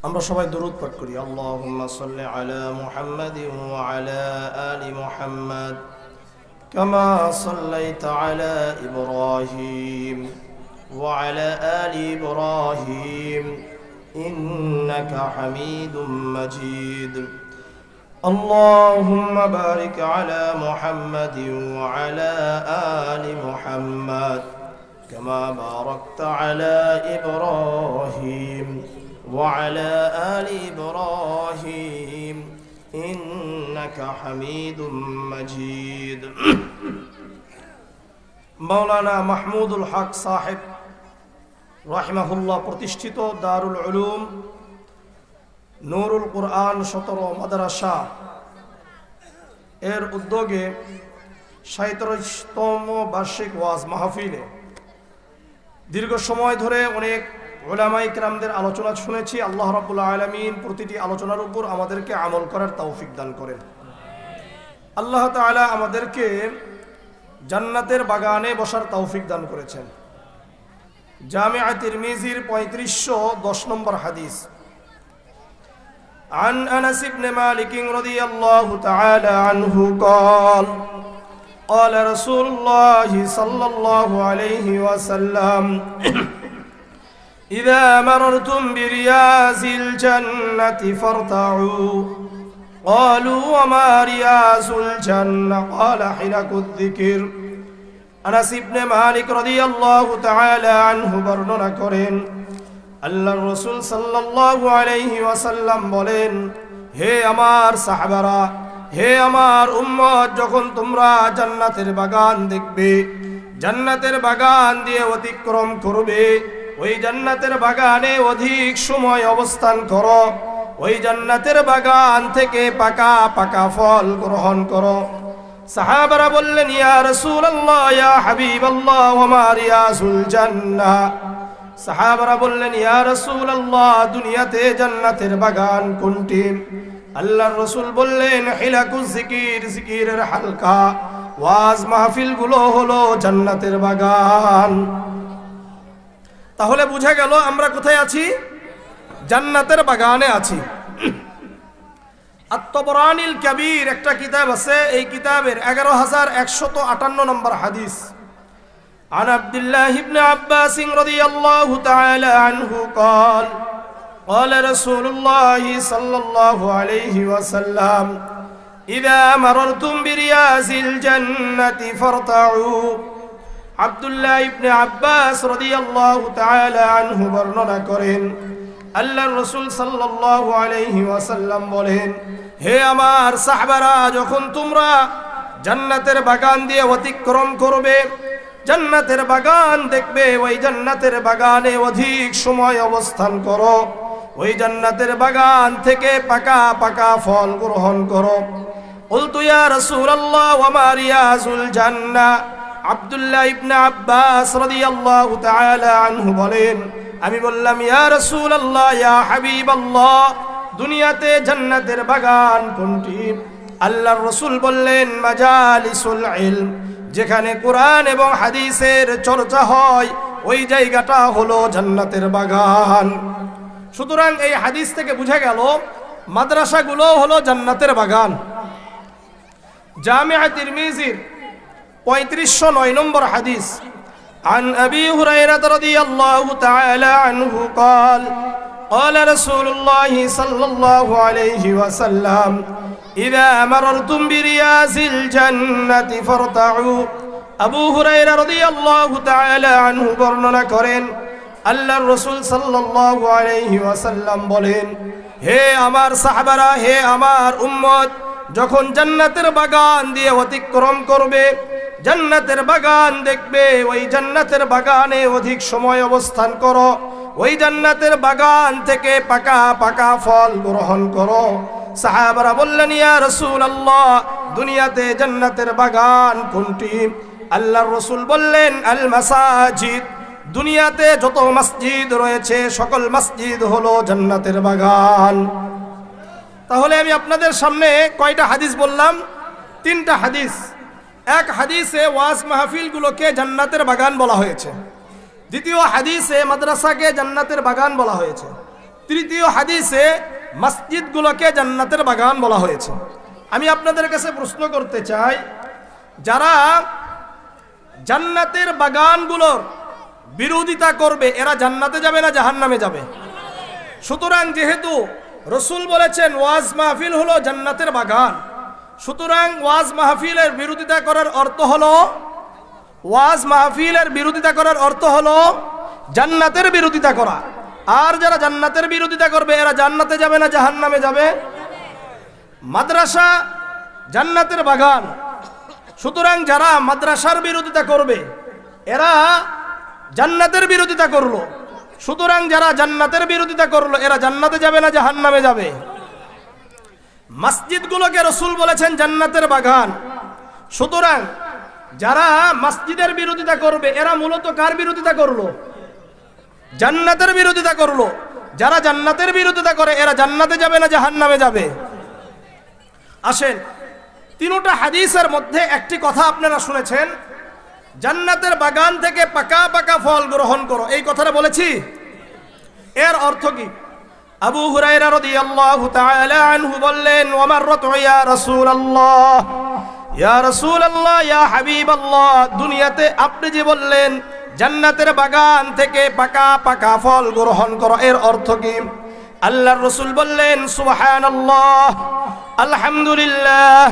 আমরা সবাই দরুদ পাঠ করি। আল্লাহুম্মা সাল্লি আলা মুহাম্মাদিন ওয়া আলা আলি মুহাম্মাদ কামা সাল্লাইতা আলা ইব্রাহিম ওয়া আলা আলি ইব্রাহিম ইন্নাকা হামিদুম মাজিদ। আল্লাহুম্মা বারিক আলা মুহাম্মাদিন ওয়া আলা আলি মুহাম্মাদ কামা বারাকতা আলা ইব্রাহিম وعلى آل إبراهيم إنك حميد مجيد। মাওলানা মাহমুদুল হক সাহেব রাহিমাহুল্লাহ প্রতিষ্ঠিত দারুল উলুম নুরুল কুরআন 17 মাদ্রাসা এর উদ্যোগে 37তম বার্ষিক ওয়াজ মাহফিলে দীর্ঘ সময় ধরে অনেক উলামায়ে কিরামদের আলোচনা শুনেছি। আল্লাহ রাব্বুল আলামিন প্রতিটি আলোচনার উপর আমাদেরকে আমল করার তৌফিক দান করেন। আল্লাহ তাআলা আমাদেরকে জান্নাতের বাগানে বসার তৌফিক দান করেছেন। জামিআ তিরমিজির 3510 নম্বর হাদিস। عن أنس بن مالك رضي الله تعالى عنه قال قال رسول الله صلى الله عليه وسلم إذا مررتم برياض الجنة فارتعوا قالوا وما رياض الجنة قال حلق الذكر। আনাস ইবনে মালিক রাদিয়াল্লাহু তাআলা আনহু বর্ণনা করেন, আল্লাহর রাসূল সাল্লাল্লাহু আলাইহি ওয়াসাল্লাম বলেন, হে আমার সাহাবারা, হে আমার উম্মত, যখন তোমরা জান্নাতের বাগান দেখবে, জান্নাতের বাগান দিয়ে অতিক্রম করবে, ওই জান্নাতের বাগানে অধিক সময় অবস্থান করো, ওই জান্নাতের বাগান থেকে পাকা পাকা ফল গ্রহণ করো। সাহাবারা বললেন, ইয়া রাসূলুল্লাহ, ইয়া হাবিবাল্লাহ, ওয়া মা রিয়াজুল জান্নাহ। সাহাবারা বললেন, ইয়া রাসূলুল্লাহ, দুনিয়াতে জান্নাতের বাগান কোনটি? আল্লাহর রাসূল বললেন, হিলাকুজ জিকির, জিকিরের হালকা, ওয়াজ মাহফিল গুলো হলো জান্নাতের বাগান। তাহলে বুঝা গেল আমরা কোথায় আছি? জান্নাতের বাগানে আছি। আত-তাবরানিল কাবীর একটা কিতাব আছে, এই কিতাবের 11158 নম্বর হাদিস। عن عبد الله بن عباس رضي الله تعالى عنه قال قال رسول الله صلى الله عليه وسلم إذا مررتم برياض الجنة فارتعوا। আব্দুল্লাহ ইবনে আব্বাস রাদিয়াল্লাহু তাআলা আনহু বর্ণনা করেন, আল্লাহর রাসূল সাল্লাল্লাহু আলাইহি ওয়াসাল্লাম বলেন, হে আমার সাহাবারা, যখন তোমরা জান্নাতের বাগান দিয়ে অতিক্রম করবে, জান্নাতের বাগান দেখবে, ওই জান্নাতের বাগানে অধিক সময় অবস্থান করো, ওই জান্নাতের বাগান থেকে পাকা পাকা ফল গ্রহণ করো। কুলতু ইয়া রাসূলুল্লাহ ওয়া মা রিয়াজুল জান্নাহ। আব্দুল্লাহ ইবনে আব্বাস রাদিয়াল্লাহু তাআলা আনহু বলেন, আমি বললাম, ইয়া রাসূলুল্লাহ, ইয়া হাবিবাল্লাহ, দুনিয়াতে জান্নাতের বাগান কোনটি? আল্লাহর রাসূল বললেন, মাজালিসুল ইলম, যেখানে কোরআন এবং হাদিসের চর্চা হয়, ওই জায়গাটা হলো জান্নাতের বাগান। সুতরাং এই হাদিস থেকে বোঝা গেল মাদ্রাসাগুলো হলো জান্নাতের বাগান। জামিআ তিরমিজির 3509 নম্বর হাদিস। عن أبي هريرة رضي الله تعالى عنه قال قال رسول الله صلى الله عليه وسلم إذا مررتم برياض الجنة فارتعوا। আবু হুরায়রা রাদিয়াল্লাহু তাআলা আনহু বর্ণনা করেন, আল্লাহর রাসূল সাল্লাল্লাহু আলাইহি ওয়াসাল্লাম বলেন, হে আমার সাহাবারা, হে আমার উম্মত, যখন জান্নাতের বাগান দিয়ে অতিক্রম করবে, জান্নাতের বাগান দেখবে, ওই জান্নাতের বাগানে অধিক সময় অবস্থান করো, ওই জান্নাতের বাগান থেকে পাকা পাকা ফল গ্রহণ করো। সাহাবারা বললেন, ইয়া রাসূলুল্লাহ, দুনিয়াতে জান্নাতের বাগান কোনটি? আল্লাহর রাসূল বললেন, আল মাসাজিদ, দুনিয়াতে যত মসজিদ রয়েছে সকল মসজিদ হলো জান্নাতের বাগান। তাহলে আমি আপনাদের সামনে কয়টা হাদিস বললাম? 3টা হাদিস। এক হাদিসে ওয়াজ মাহফিলগুলোকে জান্নাতের বাগান বলা হয়েছে, দ্বিতীয় হাদিসে মাদ্রাসাকে জান্নাতের বাগান বলা হয়েছে, তৃতীয় হাদিসে মসজিদগুলোকে জান্নাতের বাগান বলা হয়েছে। আমি আপনাদের কাছে প্রশ্ন করতে চাই, যারা জান্নাতের বাগানগুলোর বিরোধিতা করবে এরা জান্নাতে যাবে না জাহান্নামে যাবে? সুতরাং যেহেতু রসুল বলেছেন ওয়াজ মাহফিল হলো জান্নাতের বাগান, সুতরাং ওয়াজ মাহফিলের বিরোধিতা করার অর্থ হলো জান্নাতের বিরোধিতা করা। আর যারা জান্নাতের বিরোধিতা করবে এরা জান্নাতে যাবে না জাহান্নামে যাবে? মাদ্রাসা জান্নাতের বাগান, সুতরাং যারা মাদ্রাসার বিরোধিতা করবে এরা জান্নাতের বিরোধিতা করলো, সুতরাং যারা জান্নাতের বিরোধিতা করলো এরা জান্নাতে যাবে না জাহান্নামে যাবে? মসজিদগুলোকে রসুল বলেছেন জান্নাতের বাগান, সুতরাং যারা মসজিদের বিরোধিতা করবে এরা মূলত কার বিরোধিতা করলো? জান্নাতের বিরোধিতা করলো। যারা জান্নাতের বিরোধিতা করে এরা জান্নাতে যাবে না জাহান্নামে যাবে? আসেন, তিনটা হাদিসের মধ্যে একটি কথা আপনারা শুনেছেন, জান্নাতের বাগান থেকে পাকা পাকা ফল গ্রহণ করো, এই কথাটা বলেছি। এর অর্থ কি? আবু হুরায়রা রাদিয়াল্লাহু তাআলা আনহু বললেন, ওমাররাতু ইয়া রাসূলুল্লাহ, ইয়া রাসূলুল্লাহ, ইয়া হাবিবাল্লাহ, দুনিয়াতে আপনি যে বললেন জান্নাতের বাগান থেকে পাকা পাকা ফল গ্রহণ করো, এর অর্থ কি? আল্লাহর রাসূল বললেন, সুবহানাল্লাহ, আলহামদুলিল্লাহ,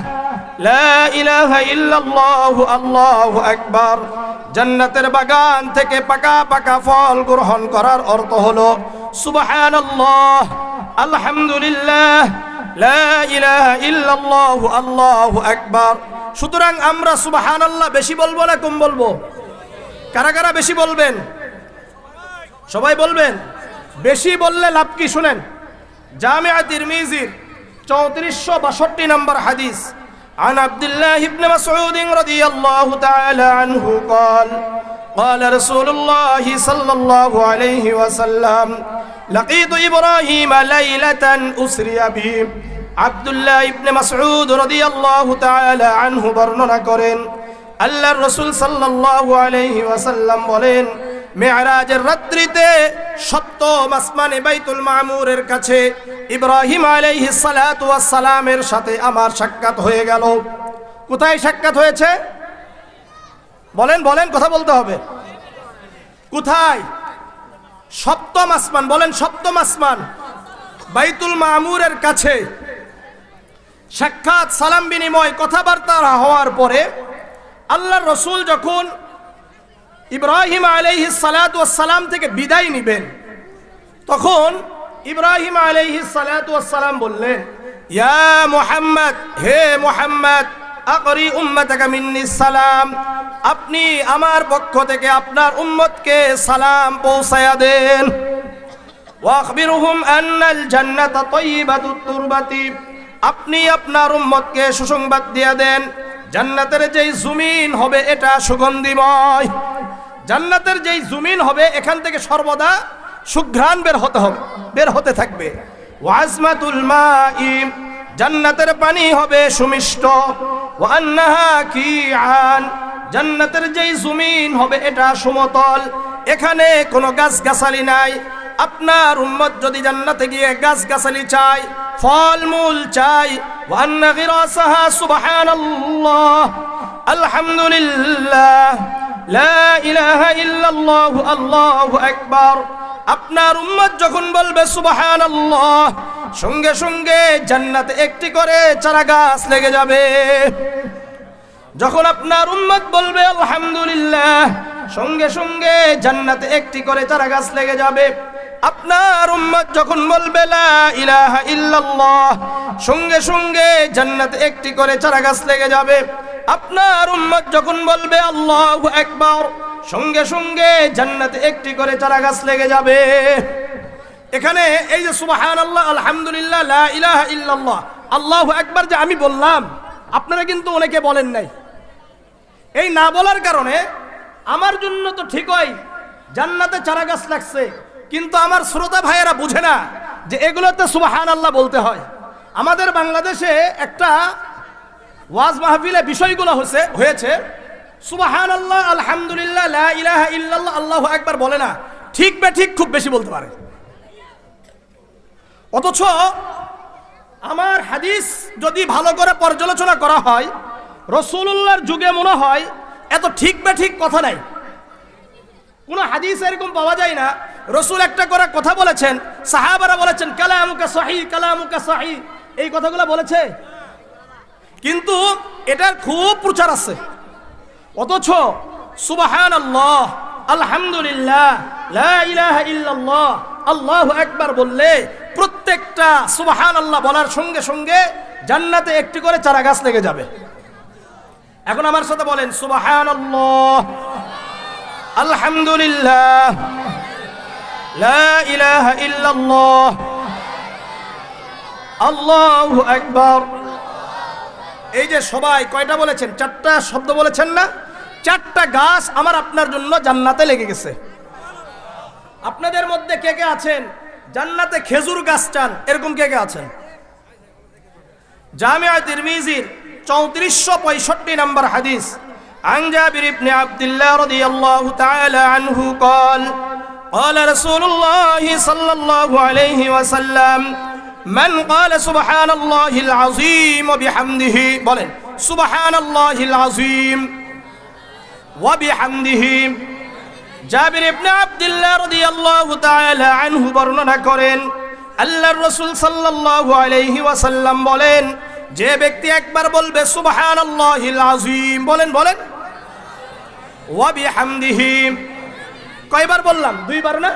লা ইলাহা ইল্লাল্লাহ, আল্লাহু আকবার। জান্নাতের বাগান থেকে পাকা পাকা ফল গ্রহণ করার অর্থ হলো সুবহানাল্লাহ, আলহামদুলিল্লাহ, লা ইলাহা ইল্লাল্লাহ, আল্লাহু আকবার। সুতরাং আমরা সুবহানাল্লাহ বেশি বলবো না কম বলবো? কারা কারা বেশি বলবেন? সবাই বলবেন। বেশি বললে লাভ কি শুনেন, জামিআ তিরমিজির 3462 নম্বর হাদিস, عن عبد الله بن مسعود رضي الله تعالى عنه قال قال رسول الله صلى الله عليه وسلم لقيت إبراهيم ليلة أسري به। আব্দুল্লাহ ইবনে মাসউদ রাদিয়াল্লাহু তাআলা আনহু বর্ণনা করেন, আল্লাহর রাসূল সাল্লাল্লাহু আলাইহি ওয়াসাল্লাম বলেন, মেরাজের রাত্রিতে সপ্তম আসমানে বাইতুল মামুরের কাছে ইব্রাহিম আলাইহিস সালাতু ওয়াস সালামের সাথে আমার সাক্ষাৎ হয়ে গেল। কোথায় সাক্ষাৎ হয়েছে? বলেন বলেন, কথা বলতে হবে। কোথায়? সপ্তম আসমান। বলেন, সপ্তম আসমান, বাইতুল মামুরের কাছে সাক্ষাৎ, সালাম বিনিময়, কথাবার্তা হওয়ার পরে আল্লাহর রাসূল যখন ইব্রাহিম আলাইহিস সালাতু ওয়াস সালাম থেকে বিদায় নেবেন, তখন ইব্রাহিম আলাইহিস সালাতু ওয়াস সালাম বললেন, ইয়া মুহাম্মদ, হে মুহাম্মদ, আকরি উম্মাতাকা মিন্নিস সালাম, আপনি আমার পক্ষ থেকে আপনার উম্মতকে সালাম পৌঁছায়া দেন। ওয়া আখবিরুহুম আন্নাল জান্নাতা তাইয়্যিবাতুত তুরবাতি, আপনি আপনার উম্মতকে সুসংবাদ দিয়ে দেন, জান্নাতের যেই জমিন হবে এটা সুগন্ধিময়। জান্নাতের যেই জমিন হবে এখান থেকে সর্বদা সুঘ্রাণ বের হতে থাকবে। ওয়াজমাতুল মাই, জান্নাতের পানি হবে সুমিষ্ট। ওয়া আন্নাহা কিআন, জান্নাতের যেই জমিন হবে এটা সমতল, এখানে কোনো গাছগাছালি নাই। আপনার উম্মত যদি জান্নাতে গিয়ে গাছগাছালি চায়, ফলমূল চাই, ওয়া আন্না গিরাসাহা সুবহানাল্লাহ, আলহামদুলিল্লাহ, লা ইলাহা ইল্লাল্লাহ, আল্লাহু আকবার। আপনার উম্মত যখন বলবে সুবহানাল্লাহ, সঙ্গে সঙ্গে জান্নাতে একটি করে চারা গাছ লেগে যাবে। যখন আপনার উম্মত বলবে আলহামদুলিল্লাহ, সঙ্গে সঙ্গে জান্নাতে একটি করে চারা গাছ লেগে যাবে। আপনার উম্মত যখন বলবে লা ইলাহা ইল্লাল্লাহ, সঙ্গে সঙ্গে জান্নাতে একটি করে চারা গাছ লেগে যাবে। আপনার উম্মত যখন বলবে আল্লাহু আকবার, সঙ্গে সঙ্গে জান্নাতে একটি করে চারা গাছ লেগে যাবে। এখানে এই যে সুবহানাল্লাহ, আলহামদুলিল্লাহ, লা ইলাহা ইল্লাল্লাহ, আল্লাহু আকবার যে আমি বললাম, আপনারা কিন্তু অনেকে বলেন নাই। এই না বলার কারণে আমার জন্য তো ঠিকই জান্নাতে চারা গাছ লাগছে, কিন্তু আমার শ্রোতা ভাইয়েরা বুঝে না যে এগুলোতে সুবহানাল্লাহ বলতে হয়। আমাদের বাংলাদেশে একটা ওয়াজ মাহফিলে বিষয়গুলো হয়েছে সুবহানাল্লাহ, আলহামদুলিল্লাহ, লা ইলাহা ইল্লাল্লাহ, আল্লাহু আকবার বলে না, ঠিক বে ঠিক খুব বেশি বলতে পারে। অথচ আমার হাদিস যদি ভালো করে পর্যালোচনা করা হয়, রাসূলুল্লাহর যুগে মনে হয় এত ঠিক বা ঠিক কথা নাই। কোন হাদিস এরকম পাওয়া যায় না রাসূল একটা করে কথা বলেছেন, সাহাবারা বলেছেন কালামুকা সহিহ, কালামুকা সহিহ, এই কথাগুলো বলেছে, কিন্তু এটার খুব প্রচার আছে। অথচ সুবহানাল্লাহ, আলহামদুলিল্লাহ, লা ইলাহা ইল্লাল্লাহ, আল্লাহু আকবার বললে প্রত্যেকটা সুবহানাল্লাহ বলার সঙ্গে সঙ্গে জান্নাতে একটি করে চারা গাছ লেগে যাবে। এখন আমার সাথে বলেন সুবহানাল্লাহ, আলহামদুলিল্লাহ, লা ইলাহা ইল্লাল্লাহ, আল্লাহু আকবার। এই যে সবাই কয়টা বলেছেন? চারটা শব্দ বলেছেন না? চারটা গাছ আমার আপনার জন্য জান্নাতে লেগে গেছে। আপনাদের মধ্যে কে কে আছেন জান্নাতে খেজুর গাছ চান? এরকম কে কে আছেন? জামিয়া তিরমিজির 3465 নম্বর হাদিস, عن جابر بن عبد الله رضي الله تعالى عنه قال قال رسول الله صلى الله عليه وسلم من قال سبحان الله العظيم وبحمده، বলেন سبحان الله العظيم وبحمده। জাবির ইবনে আব্দুল্লাহ রাদিয়াল্লাহু তাআলা আনহু বর্ণনা করেন, আল্লাহর রাসূল সাল্লাল্লাহু আলাইহি ওয়াসাল্লাম বলেন, যে ব্যক্তি একবার বলবে সুবহানাল্লাহিল আযীম, বলেন বলেন, ওয়া বিহামদিহি, কয়বার বললাম? দুইবার না?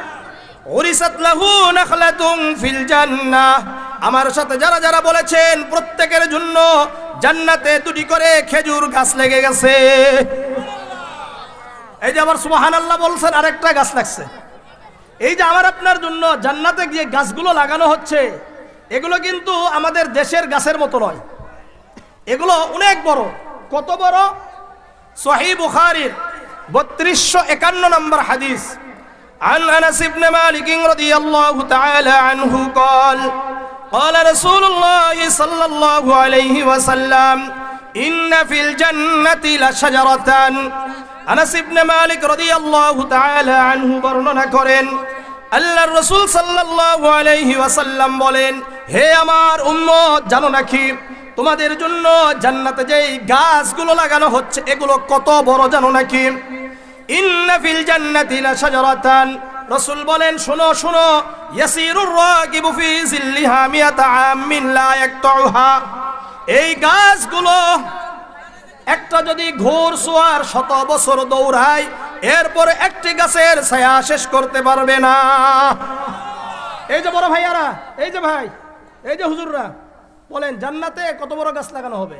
উরিসাত লাহু নাখলাতুন ফিল জান্নাহ, আমার সাথে যারা যারা বলেছেন প্রত্যেকের জন্য জান্নাতে দুটি করে খেজুর গাছ লেগে গেছে। এই যে আবার সুবহানাল্লাহ বলছেন, আরেকটা গাছ লাগছে। এই যে আমার আপনার জন্য জান্নাতে গিয়ে গাছগুলো লাগানো হচ্ছে, এগুলো কিন্তু আমাদের দেশের গাছের মতো নয়, এগুলো অনেক বড়। কত বড়? সহিহ বুখারীর 3251 নম্বর হাদিস, عن أنس بن مالك رضي الله تعالى عنه قال قال رسول الله صلى الله عليه وسلم إن في الجنة لشجرة। আনাস ইবনে মালিক রাদিয়াল্লাহু তাআলা আনহু বর্ণনা করেন, আল্লাহর রাসূল সাল্লাল্লাহু আলাইহি ওয়াসাল্লাম বলেন, হে আমার উম্মত, জানো নাকি তোমাদের জন্য জান্নাতে যেই গাছগুলো লাগানো হচ্ছে এগুলো কত বড় জানো নাকি? ইন্না ফিল জান্নাতি লাশাজারাতান, রাসূল বলেন শোনো শোনো, ইয়াসিরুর রাকিবু ফি জিল্লিহা মিয়াতা আমিন লা ইয়াকতাউহা, এই গাছগুলো একটা যদি ঘোর সোয়ার 100 বছর দৌড়ায় এরপরে একটি গাছের ছায়া শেষ করতে পারবে না। এই যে বড় ভাইয়ারা, এই যে ভাই, এই যে হুজুররা, বলেন জান্নাতে কত বড় গাছ লাগানো হবে?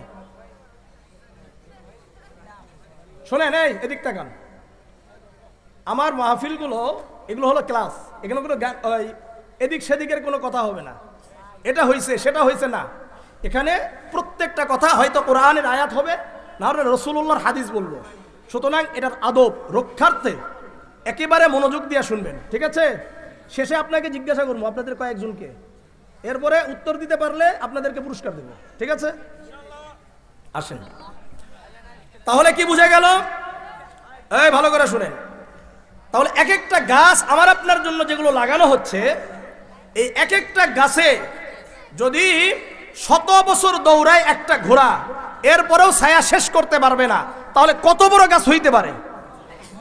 শোনেন, এই এদিক তাকান। আমার মাহফিলগুলো এগুলো হলো ক্লাস, এখানে কোনো এদিক সেদিকের কোনো কথা হবে না, এটা হয়েছে সেটা হয়েছে না। এখানে প্রত্যেকটা কথা হয়তো কোরআনের আয়াত হবে, না হলে রাসূলুল্লাহর হাদিস বলবো। সুতরাং এটার আদব রক্ষার্থে একেবারে মনোযোগ দিয়ে শুনবেন, ঠিক আছে? শেষে আপনাকে জিজ্ঞাসা করবো আপনাদের কয়েকজনকে, এরপরে উত্তর দিতে পারলে আপনাদেরকে পুরস্কার দেব, ঠিক আছে? আসেন, তাহলে কি বুঝে গেল? এই ভালো করে শুনেন। তাহলে এক একটা গাছ আমার আপনার জন্য যেগুলো লাগানো হচ্ছে, এই এক একটা গাছে যদি 100 বছর দৌড়ায় একটা ঘোড়া, এরপরেও ছায়া শেষ করতে পারবে না, তাহলে কত বড় গাছ হইতে পারে?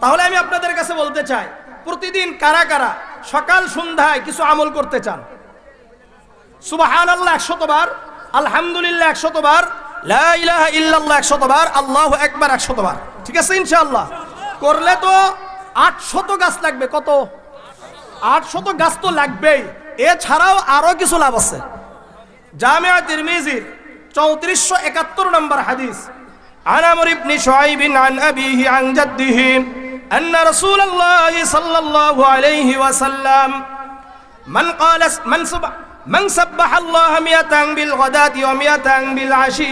তাহলে আমি আপনাদের কাছে বলতে চাই, প্রতিদিন কারা কারা সকাল সন্ধ্যায় কিছু আমল করতে চান? সুবহানাল্লাহ 100 বার, আলহামদুলিল্লাহ 100 বার, লা ইলাহা ইল্লাল্লাহ 100 বার, আল্লাহু আকবার 100 বার, ঠিক আছে? ইনশাআল্লাহ করলে তো 800 গাছ লাগবে। কত? 800 গাছ তো লাগবেই, এছাড়াও আরো কিছু লাভ আছে। জামিয়া তিরমিজির 3471 নম্বর হাদিস, عن عمرو بن شعيب عن أبيه عن جده أن رسول الله صلى الله عليه وسلم من سبح الله 100 بالغداة و100 بالعشي।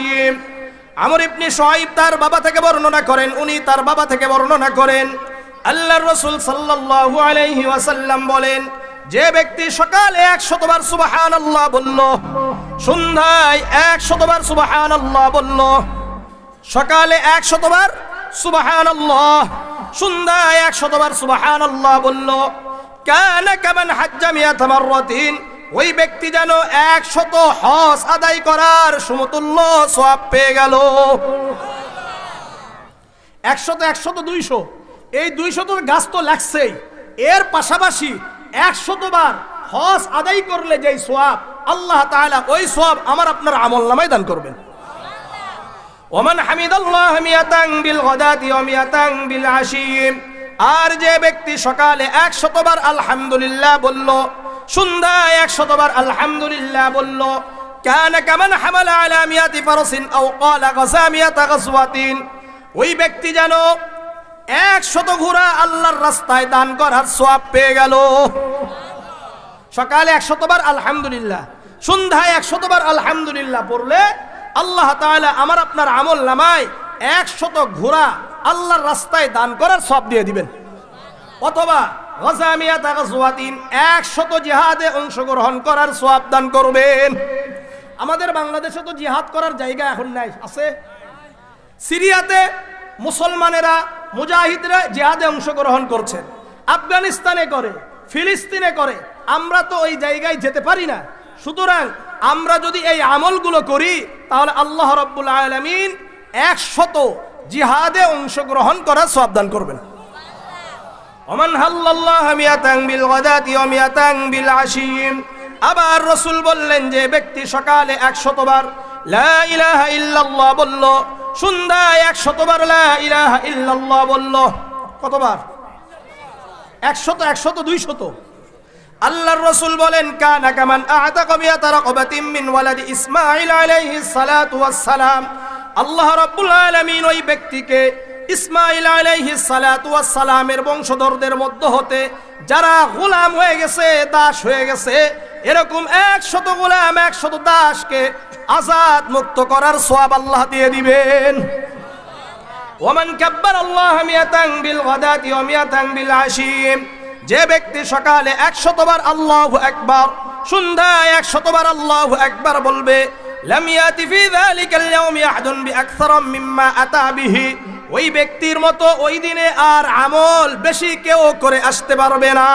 আমর ইবনে শুআইব তার বাবা থেকে বর্ণনা করেন, উনি তার বাবা থেকে বর্ণনা করেন, আল্লাহর রাসূল সাল্লাল্লাহু আলাইহি ওয়াসাল্লাম বলেন, যে ব্যক্তি সকালে 100 বার সুবহানাল্লাহ বলল, সন্ধ্যায় 100 বার সুবহানাল্লাহ বলল, সকালে 100 বার সুবহানাল্লাহ, সন্ধ্যায় 100 বার সুবহানাল্লাহ বলল, কানা কামান হাজ্জা মিয়াতা মাররাতিন, ওই ব্যক্তি যেন 100 হজ আদায় করার সমতুল্য সওয়াব পেয়ে গেল। 100 200, এই 200 গাছ তো লাগছেই, এর পাশাপাশি 100 বার হজ আদায় করলে যেই সওয়াব, আল্লাহ তাআলা ওই সওয়াব আমার আপনার আমলনামায় দান করবেন। ওমান হামিদাল্লাহ মিয়াতান বিল গাদাতি ওয়া মিয়াতান বিল আশি, আর যে ব্যক্তি সকালে 100 বার আলহামদুলিল্লাহ বলল, সন্ধ্যায় 100 বার আলহামদুলিল্লাহ বলল, কানা কামান হামালা আলা মিয়াতি ফারসিন আও ক্বালা গাযা মিয়াতা গাজওয়াতিন, ওই ব্যক্তি যেন 100 ঘোড়া আল্লাহর রাস্তায় দান করার সওয়াব পেয়ে গেল। সকালে 100 বার আলহামদুলিল্লাহ, সন্ধ্যায় 100 বার আলহামদুলিল্লাহ পড়লে আল্লাহ তাআলা আমার আপনার আমল নামায় 100 ঘোড়া আল্লাহর রাস্তায় দান করার সওয়াব দিয়ে দিবেন। অথবা গাজামিয়াতা গাজওয়াতিন, 100 জিহাদে অংশগ্রহণ করার সওয়াব দান করবেন। আমাদের বাংলাদেশে তো জিহাদ করার জায়গা এখন নাই, আছে? সিরিয়াতে মুসলমানেরা মুজাহিদরা জিহাদে অংশগ্রহণ করছেন, আফগানিস্তানে করে, ফিলিস্তিনে করে, আমরা তো ওই জায়গায় যেতে পারি না। সুতরাং আমরা যদি এই আমলগুলো করি তাহলে আল্লাহ রাব্বুল আলামিন 100 জিহাদে অংশগ্রহণ করার সওয়াব দান করবেন। ওমান হাল্লাল্লাহ মিয়াতান বিল গাদাতি ওয়া মিয়াতান বিল আশি, আবার রাসূল বললেন যে ব্যক্তি সকালে 100 বার লা ইলাহা ইল্লাল্লাহ বলল, সন্ধ্যায় 100 বার লা ইলাহা ইল্লাল্লাহ বলল, কতবার? 100 200। আল্লাহর রাসূল বলেন কানা কামান আ'তাকা মিয়াতা রাকবাতিন মিন ওয়ালাদি ইসমাঈল আলাইহিস সালাতু ওয়াস সালাম, আল্লাহ রাব্বুল আলামিন ওই ব্যক্তিকে ইসমাঈল আলাইহিস সালাতু ওয়াস সালামের বংশধরদের মধ্য হতে যারা গোলাম হয়ে গেছে, দাস হয়ে গেছে, এরকম 100 গোলাম 100 দাসকে আজাদ মুক্ত করার সওয়াব আল্লাহ দিয়ে দিবেন। ওমান কাব্বারাল্লাহ মিয়াতান বিল গাদাতি ওয়া মিয়াতান বিল আশি, যে ব্যক্তি সকালে 100 বার আল্লাহু আকবার, সন্ধ্যায় 100 বার আল্লাহু আকবার বলবে, লাম ইয়াতি ফি যালিকাল ইয়াউমি আহাদুন বিআকসারা মিম্মা আতা বিহি, ওই ব্যক্তির মতো ওই দিনে আর আমল বেশি কেউ করে আসতে পারবে না।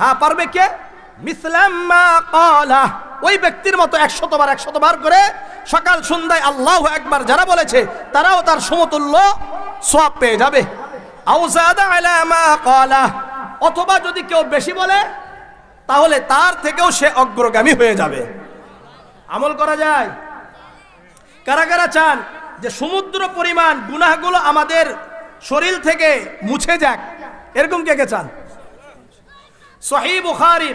হ্যাঁ, পারবে কে? মিসলাম মা ক্বালা, ওই ব্যক্তির মতো 100 বার করে সকাল সন্ধ্যায় আল্লাহু আকবার যারা বলেছে তারাও তার সমতুল্য সওয়াব পেয়ে যাবে। আও যাদা আলা মা ক্বালা, অথবা যদি কেউ বেশি বলে তাহলে তার থেকেও সে অগ্রগামী হয়ে যাবে। আমল করা যায়। কারা কারা চান যে সমুদ্র পরিমাণ গুনাহগুলো আমাদের শরীর থেকে মুছে যাক? এরকম কে কে চান? সহিহ বুখারী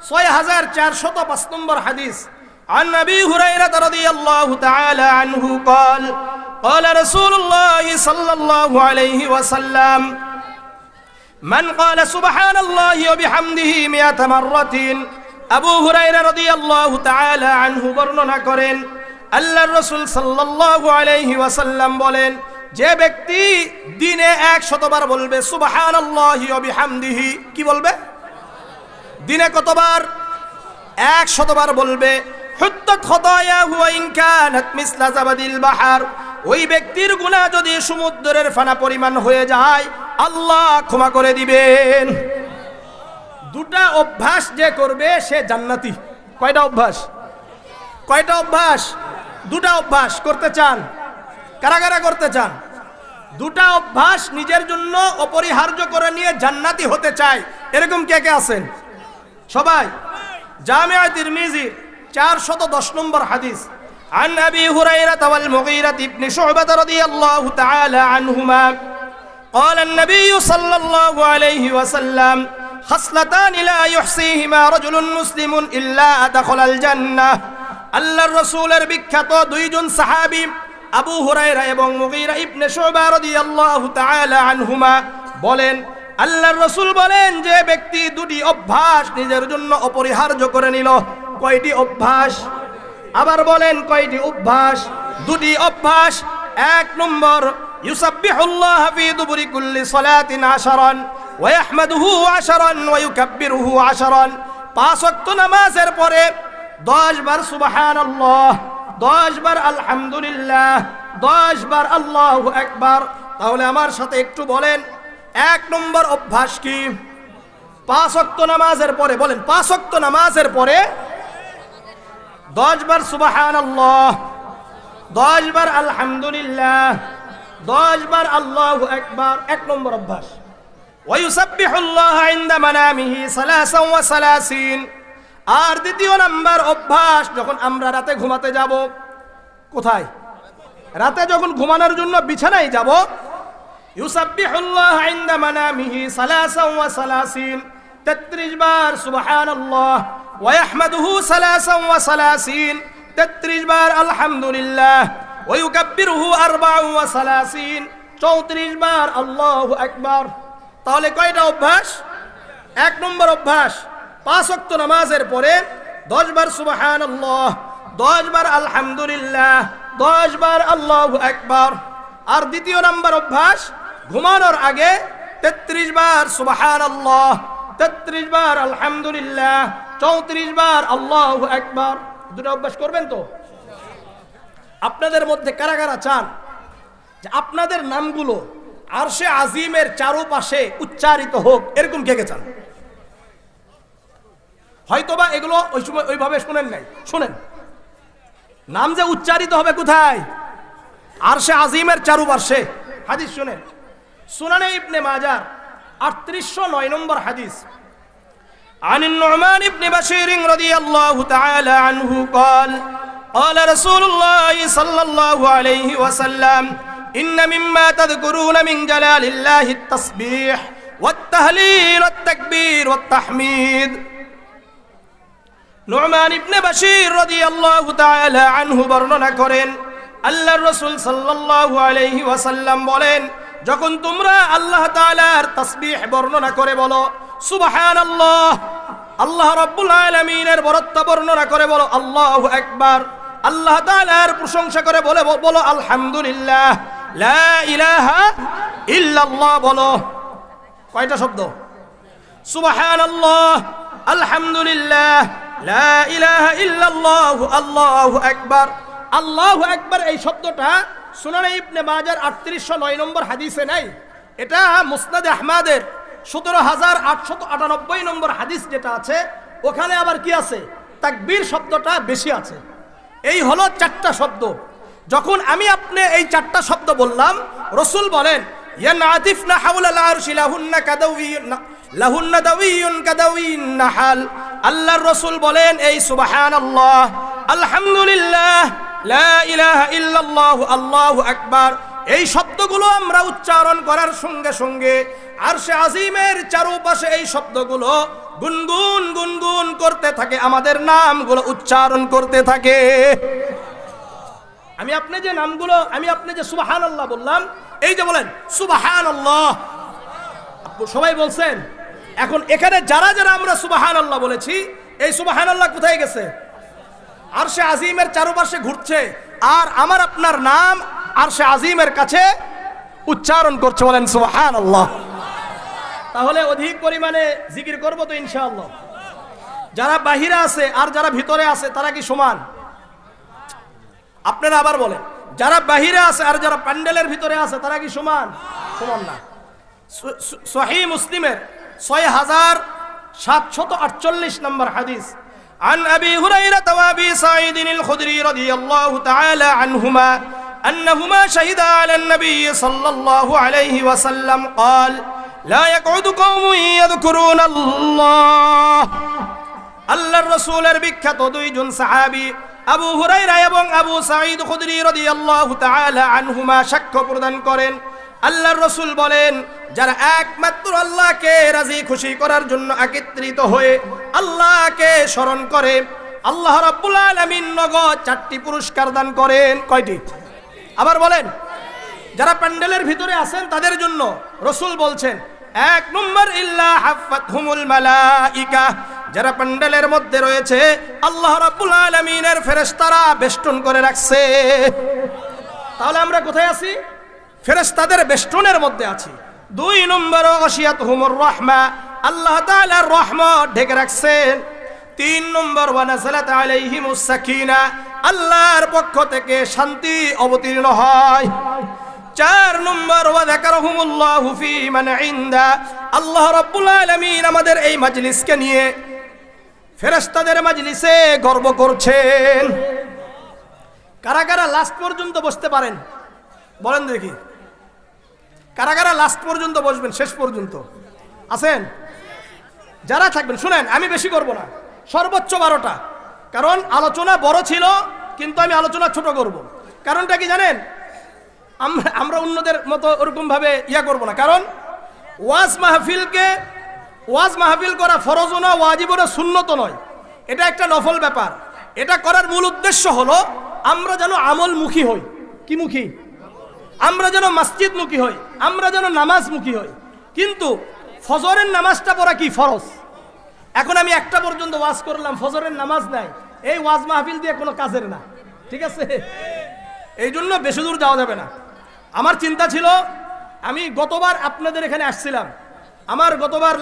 6405 নম্বর হাদিস, عن أبي هريرة رضي الله تعالى عنه قال قال رسول الله صلى الله عليه وسلم من قال سبحان الله وبحمده 100 مرة, আবু হুরায়রা রাদিয়াল্লাহু তাআলা আনহু বর্ণনা করেন আল্লাহর রাসূল সাল্লাল্লাহু আলাইহি ওয়াসাল্লাম বলেন, যে ব্যক্তি দিনে 100 বার বলবে সুবহানাল্লাহি ওয়া বিহামদিহি, কি বলবে? দিনে কতবার? 100 বার বলবে। হুত্তাত খাতায়াহু ওয়া ইন কানাত মিসলা জাবাদিল বাহর, ওই ব্যক্তির গুনাহ যদি সমুদ্রের ফেনা পরিমাণ হয়ে যায় আল্লাহ ক্ষমা করে দিবেন। দুটা অভ্যাস যে করবে সে জান্নাতি। কয়টা অভ্যাস? কয়টা অভ্যাস? দুটা অভ্যাস করতে চান? কারা কারা করতে চান? দুটা অভ্যাস নিজের জন্য অপরিহার্য করে নিয়ে জান্নাতি হতে চায়, এরকম কে কে আছেন? সবাই। জামিআ তিরমিজি 410 নম্বর হাদিস, عن أبي هريرة والمغيرة بن شعبة رضي الله تعالى عنهما قال النبي صلى الله عليه وسلم خصلتان لا يحصيهما رجل مسلم إلا دخل الجنة. আল্লাহর রাসূলের বিখ্যাত দুইজন সাহাবী আবু হুরায়রা এবং মুগীরা ইবনে শুবা রাদিয়াল্লাহু তাআলা আনহুমা বলেন, আল্লাহর রাসূল বলেন যে ব্যক্তি দুটি অভ্যাস নিজের জন্য অপরিহার্য করে নিল। কয়টি অভ্যাস? আবার বলেন কয়টি অভ্যাস? দুটি অভ্যাস। এক নম্বর, ইউসাব্বিহুল্লাহ ফি দুবুরি কুল্লি সালাতিন 10 ওয়া ইয়াহমাদুহু 10 ওয়া ইউকাব্বিরুহু 10। 5 ওয়াক্ত নামাজের পরে 10 বার সুবহানাল্লাহ, 10 বার আলহামদুলিল্লাহ, 10 বার আল্লাহু আকবার। তাহলে আমার সাথে একটু বলেন, এক নম্বর অভ্যাস কি? 5 ওয়াক্ত নামাজের পরে, বলেন 5 ওয়াক্ত নামাজের পরে 10 বার সুবহানাল্লাহ, 10 বার আলহামদুলিল্লাহ, 10 বার আল্লাহু আকবার। 1 নম্বর অভ্যাস। ওয়ায়ুসাব্বিহুল্লাহ ইনদা মানামিহি 33। আর দ্বিতীয় নাম্বার অভ্যাস, যখন আমরা রাতে ঘুমাতে যাব, কোথায়? রাতে যখন ঘুমানোর জন্য বিছানায় যাব, ইউসাব্বিহুল্লাহ ইনদা মানামিহি 33, 33 বার সুবহানাল্লাহ, ওয়া ইয়াহমাদুহু 33, 33 বার আলহামদুলিল্লাহ, ওয়া ইউকাব্বিরুহু 34, 34 বার আল্লাহু আকবার। তাহলে কয়টা অভ্যাস? 1 নম্বর অভ্যাস, 5 ওয়াক্ত নামাজের পরে 10 বার সুবহানাল্লাহ, 10 বার আলহামদুলিল্লাহ, 10 বার আল্লাহু আকবার। আর দ্বিতীয় নাম্বার অভ্যাস, ঘুমানোর আগে 33 বার সুবহানাল্লাহ, 33 বার আলহামদুলিল্লাহ, 34 বার আল্লাহু আকবার। দুটো অভ্যাস করবেন তো? আপনাদের মধ্যে কারা কারা চান যে আপনাদের নামগুলো আরশে আজিমের চারপাশে উচ্চারিত হোক? এরকম কে কে চান? হয়তোবা এগুলো ওই সময় ওইভাবে শুনেন নাই, শুনেন। নাম যে উচ্চারিত হবে কোথায়? আরশে আজিমের চারপাশে। হাদিস শুনেন, সুনানে ইবনে মাজাহ 3809 নম্বর হাদিস। عن النعمان بن بشير رضي الله تعالى عنه قال قال رسول الله صلى الله عليه وسلم إن مما تذكرون من جلال الله التسبيح والتهليل والتكبير والتحميد। নু'মান ইবনে বাশীর রাদিয়াল্লাহু তাআলা আনহু বর্ণনা করেন, আল্লাহর রাসূল সাল্লাল্লাহু আলাইহি ওয়াসাল্লাম বলেন, যখন তোমরা আল্লাহ তাআলার তাসবিহ বর্ণনা করে বলো সুবহানাল্লাহ, আল্লাহ রাব্বুল আলামিনের বরত্ব বর্ণনা করে বলো আল্লাহু আকবার, আল্লাহ তাআলার প্রশংসা করে বলো আলহামদুলিল্লাহ, লা ইলাহা ইল্লাল্লাহ বলো। কয়টা শব্দ? সুবহানাল্লাহ, আলহামদুলিল্লাহ, লা ইলাহা ইল্লাল্লাহ, আল্লাহু আকবার। আল্লাহু আকবার এই শব্দটা সুনানে ইবনে মাজাহ 3809 নম্বর হাদিসে নাই, এটা মুসনাদ আহমদের 17898 নম্বর হাদিস যেটা আছে, ওখানে আবার কি আছে? তাকবীর শব্দটা বেশি আছে। এই হলো 4টা শব্দ। যখন আমি আপনি এই 4টা শব্দ বললাম, রাসূল বলেন ইয়ানাতিফনা হাওলাল আরশি লাহুন্না দাওয়িয়ুন কাদাওয়িন নাহাল। আল্লাহর রাসূল বলেন এই সুবহানাল্লাহ, আলহামদুলিল্লাহ, লা ইলাহা ইল্লাল্লাহ, আল্লাহু আকবার, এই শব্দগুলো আমরা উচ্চারণ করার সঙ্গে সঙ্গে আরশে আজিমের চারপাশে এই শব্দগুলো গুনগুন গুনগুন করতে থাকে, আমাদের নামগুলো উচ্চারণ করতে থাকে। আমি আপনি যে নামগুলো, আমি আপনি যে সুবহানাল্লাহ বললাম, এই যে বলেন সুবহানাল্লাহ, সবাই বলছেন। এখন এখানে যারা যারা আমরা সুবহানাল্লাহ বলেছি, এই সুবহানাল্লাহ কোথায় গেছে? আরশে আজিমের চারপাশে ঘুরছে, আর আমার আপনার নাম আরশে আজিমের কাছে উচ্চারণ করছে। বলেন সুবহানাল্লাহ। তাহলে অধিক পরিমাণে জিকির করব তো ইনশাআল্লাহ। যারা বাহিরে আছে আর যারা ভিতরে আছে তারা কি সমান? আপনারা আবার বলেন, যারা বাহিরে আছে আর যারা প্যান্ডেলের ভিতরে আছে তারা কি সমান? সমান না। সহিহ মুসলিমের 6748 নম্বর হাদিস। عن أبي هريرة وأبي سعيد الخدري رضي الله تعالى عنهما أنهما شهدا على النبي صلى الله عليه وسلم قال لا يقعد قوم يذكرون الله। আল্লাহর রাসূলের বিখ্যাত দুইজন সাহাবী আবু হুরায়রা এবং আবু সাঈদ খুদরি রাদিয়াল্লাহু তাআলা আনহুমা সাক্ষ্য প্রদান করেন, আল্লাহর রাসূল বলেন, যারা একমাত্র আল্লাহকে রাজি খুশি করার জন্য একত্রিত হয়ে আল্লাহকে স্মরণ করে, আল্লাহ রাব্বুল আলামিন নগদ 4টি পুরস্কার দান করেন। কয়টি? আবার বলেন। যারা প্যান্ডেলের ভিতরে আছেন তাদের জন্য রাসূল বলছেন, 1 নম্বর ইল্লা হাফাতহুমুল মালাইকা, যারা প্যান্ডেলের মধ্যে রয়েছে আল্লাহ রাব্বুল আলামিনের ফেরেশতারা বেষ্টন করে রাখছে। তাহলে আমরা কোথায় আছি? ফেরেশতাদের বেষ্টনের মধ্যে আছি। 2 নম্বর গাশিয়াতহুমুর রাহমা, আল্লাহ তাআলার রহমত ঢেকে রাখছেন। 3 নম্বর ওয়া নাযালাত আলাইহিমুস সাকিনা, আল্লাহর পক্ষ থেকে শান্তি অবতীর্ণ হয়। 4 নম্বর, ওয়া যাকারহুমুল্লাহু ফী মান ইনদা, আল্লাহ রাব্বুল আলামিন আমাদের এই মাজলিসকে নিয়ে ফেরেশতাদের মাজলিসে গর্ব করছেন। কারা কারা লাস্ট পর্যন্ত বসতে পারেন বলেন দেখি? কারা কারা লাস্ট পর্যন্ত বসবেন, শেষ পর্যন্ত আছেন? যারা থাকবেন শুনেন, আমি বেশি করব না, সর্বোচ্চ 12টা, কারণ আলোচনা বড় ছিল কিন্তু আমি আলোচনা ছোট করব। কারণটা কি জানেন? আমরা অন্যদের মতো ওরকম ভাবে করব না, কারণ ওয়াজ মাহফিল করা ফরজ না, ওয়াজিব না, সুন্নত নয়, এটা একটা নফল ব্যাপার। এটা করার মূল উদ্দেশ্য হলো আমরা যেন আমলমুখী হই। কি মুখী? আমরা যেন মসজিদমুখী হই, আমরা যেন নামাজমুখী হই। কিন্তু ফজরের নামাজটা পড়া কি ফরজ। এখন আমি 1টা পর্যন্ত ওয়াজ করলাম, ফজরের নামাজ নাই, এই ওয়াজ মাহফিল দিয়ে কোনো কাজের না, ঠিক আছে? এই জন্য বেশি দূর যাওয়া যাবে না। আমার চিন্তা ছিল, আমি গতবার আপনাদের এখানে আসছিলাম, আমার গতবার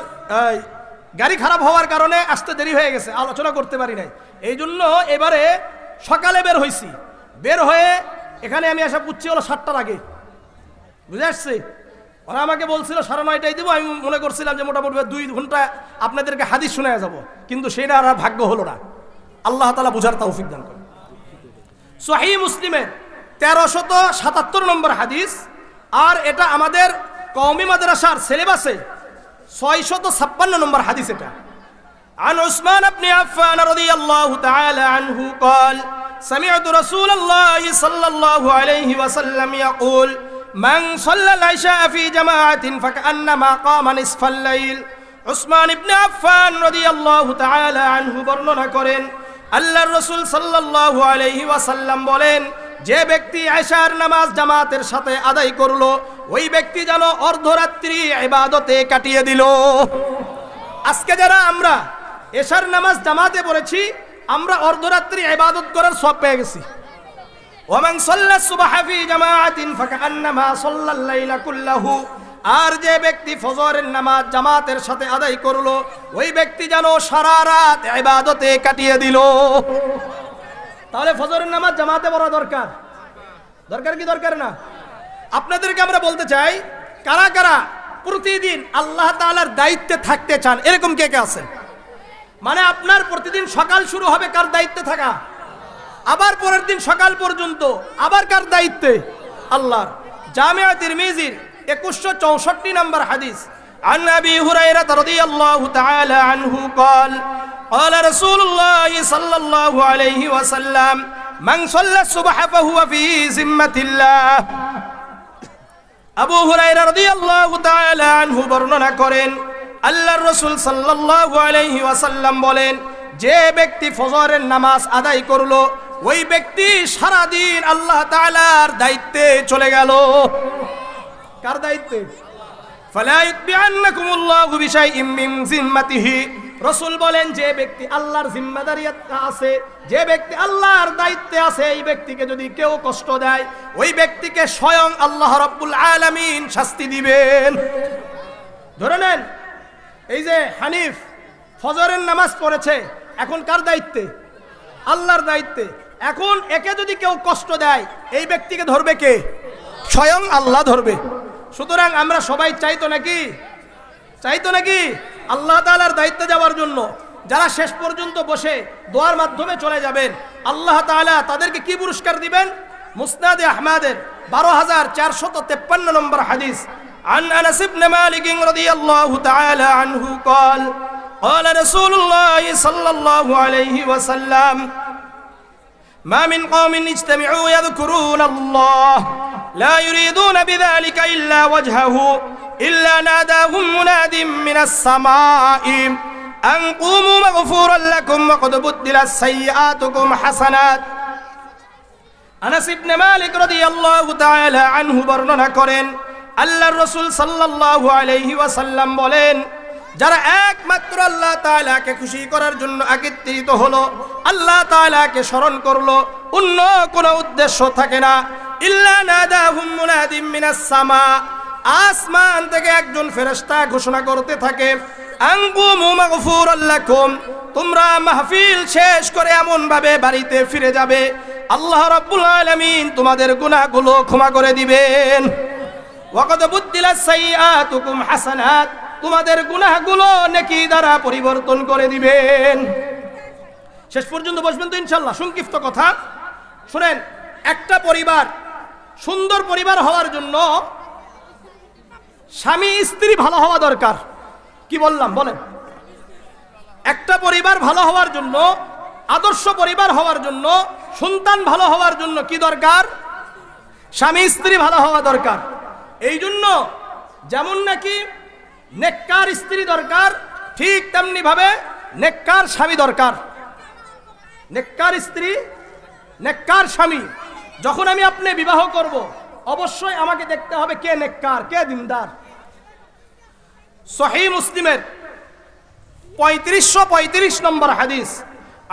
গাড়ি খারাপ হওয়ার কারণে আসতে দেরি হয়ে গেছে, আলোচনা করতে পারি নাই। এই জন্য এবারে সকালে বের হয়েছি, বের হয়ে এখানে আমি আসা পুচ্ছি হলো 7টার আগে, বুঝে আসছি? ওরা আমাকে বলছিল 9:30টায় দিব, আমি মনে করছিলাম যে মোটামুটি 2 ঘন্টা আপনাদেরকে হাদিস শোনা যাব, কিন্তু সেটা আর ভাগ্য হলো না। আল্লাহ তাআলা বুঝার তৌফিক দান করেন। সহিহ মুসলিমে 1377 নম্বর হাদিস, আর এটা আমাদের কওমি মাদ্রাসার সিলেবাসে 656 নম্বর হাদিস। এটা عن عثمان بن عفان رضي الله تعالى عنه قال سمعت رسول الله صلى الله عليه وسلم يقول من صلى العشاء في جماعة فكأنما قام نصف الليل। উসমান ইবনে আফফান রাদিয়াল্লাহু তাআলা আনহু বর্ণনা করেন, আল্লাহর রাসূল সাল্লাল্লাহু আলাইহি ওয়াসাল্লাম বলেন, যে ব্যক্তি ইশার নামাজ জামাতের সাথে আদায় করলো, ওই ব্যক্তি যেন অর্ধরাত্রি ইবাদতে কাটিয়ে দিল। আজকে যারা আমরা ইশার নামাজ জামাতে পড়েছি, আমরা অর্ধরাত্রি ইবাদত করার সওয়াব পেয়ে গেছি। ওয়ামান সাল্লা সুবহা ফি জামাআতিন ফাকান্নামা সাল্লাল লাইলা কুল্লাহু, আর যে ব্যক্তি ফজরের নামাজ জামাতের সাথে আদায় করলো, ওই ব্যক্তি যেন সারা রাত ইবাদতে কাটিয়ে দিল। তাহলে ফজরের নামাজ জামাতে পড়া দরকার, দরকার কি দরকার না? আপনাদেরকে আমরা বলতে চাই, কারা কারা প্রতিদিন আল্লাহ তাআলার দায়িত্বে থাকতে চান? এরকম কে কে আছেন? মানে আপনার প্রতিদিন সকাল শুরু হবে কার দায়িত্বে থাকা, আবার পরের দিন সকাল পর্যন্ত আবার কার দায়িত্বে? আল্লাহর। জামিয়া তিরমিজির 2164 নম্বর হাদিস, عن أبي هريرة رضي الله تعالى عنه قال قال رسول الله صلى الله عليه وسلم من صلى الصبح فهو في ذمة الله। আবু হুরায়রা রাদিয়াল্লাহু তাআলা আনহু বর্ণনা করেন, আল্লাহর রাসূল সাল্লাল্লাহু আলাইহি ওয়াসাল্লাম বলেন, যে ব্যক্তি ফজরের নামাজ আদায় করলো, ওই ব্যক্তি সারা দিন আল্লাহ তাআলার দায়িত্বে চলে গেল। কার দায়িত্বে? ফালা ইউতবিআন্নাকুমুল্লাহু বিশাইইম মিন জিম্মাতিহি। রাসূল বলেন, যে ব্যক্তি আল্লাহর জিম্মাদারিয়াতে আছে, যে ব্যক্তি আল্লাহর দায়িত্বে আছে, এই ব্যক্তিকে যদি কেউ কষ্ট দেয়, ওই ব্যক্তিকে স্বয়ং আল্লাহ রাব্বুল আলামিন শাস্তি দিবেন। ধরে নেন, এই যে হানিফ ফজরের নামাজ পড়েছে, এখন কার দায়িত্বে? আল্লাহর দায়িত্বে। এখন একে যদি কেউ কষ্ট দেয়, এই ব্যক্তিকে ধরবে কে? স্বয়ং আল্লাহ ধরবে। সুতরাং আমরা সবাই চাইতো নাকি আল্লাহ তাআলার দায়িত্বে যাওয়ার জন্য? যারা শেষ পর্যন্ত বসে দোয়ার মাধ্যমে চলে যাবেন, আল্লাহ তাআলা তাদেরকে কি পুরস্কার দিবেন? মুসনাদে আহমদের 12453 নম্বর হাদিস, عن أنس بن مالك رضي الله تعالى عنه قال قال رسول الله صلى الله عليه وسلم ما من قوم اجتمعوا يذكرون الله لا يريدون بذلك إلا وجهه إلا ناداهم مناد من السماء أن قوموا مغفورا لكم وقد بدلت سيئاتكم حسنات। আনাস ইবনে মালিক রাদিয়াল্লাহু তাআলা আনহু বর্ণনা করেন, আল্লাহর রাসূল সাল্লাল্লাহু আলাইহি ওয়াসাল্লাম বলেন, যারা একমাত্র আল্লাহ তাআলাকে খুশি করার জন্য একত্রিত হলো, আল্লাহ তাআলাকে স্মরণ করলো, অন্য কোনো উদ্দেশ্য থাকে না, ইল্লা নাদাহুম মুনাদিম মিনাস সামা, আসমান থেকে একজন ফেরেশতা ঘোষণা করতে থাকে, আনকুমু মাগফুরাল লাকুম, তোমরা মাহফিল শেষ করে এমন ভাবে বাড়িতে ফিরে যাবে, আল্লাহ রাব্বুল আলামিন তোমাদের গুনাহগুলো ক্ষমা করে দিবেন। ওয়াকাদ বুদ্দিলাস সাইয়্যাতুকুম হাসানাত, তোমাদের গুনাহগুলো নেকি দ্বারা পরিবর্তন করে দিবেন। শেষ পর্যন্ত বসবেন তো ইনশাআল্লাহ। সংক্ষিপ্ত কথা শুনেন, একটা পরিবার সুন্দর পরিবার হওয়ার জন্য স্বামী স্ত্রী ভালো হওয়া দরকার। কি বললাম বলেন? একটা পরিবার ভালো হওয়ার জন্য, আদর্শ পরিবার হওয়ার জন্য, সন্তান ভালো হওয়ার জন্য কি দরকার? স্বামী স্ত্রী ভালো হওয়া দরকার। এই জন্য যেমন নাকি নেককার স্ত্রী দরকার, ঠিক তেমনি ভাবে নেককার স্বামী দরকার। নেককার স্ত্রী, নেককার স্বামী। যখন আমি আপনি বিবাহ করব, অবশ্যই আমাকে দেখতে হবে কে নেককার, কে দিনদার। সহিহ মুসলিমের 3535 নম্বর হাদিস,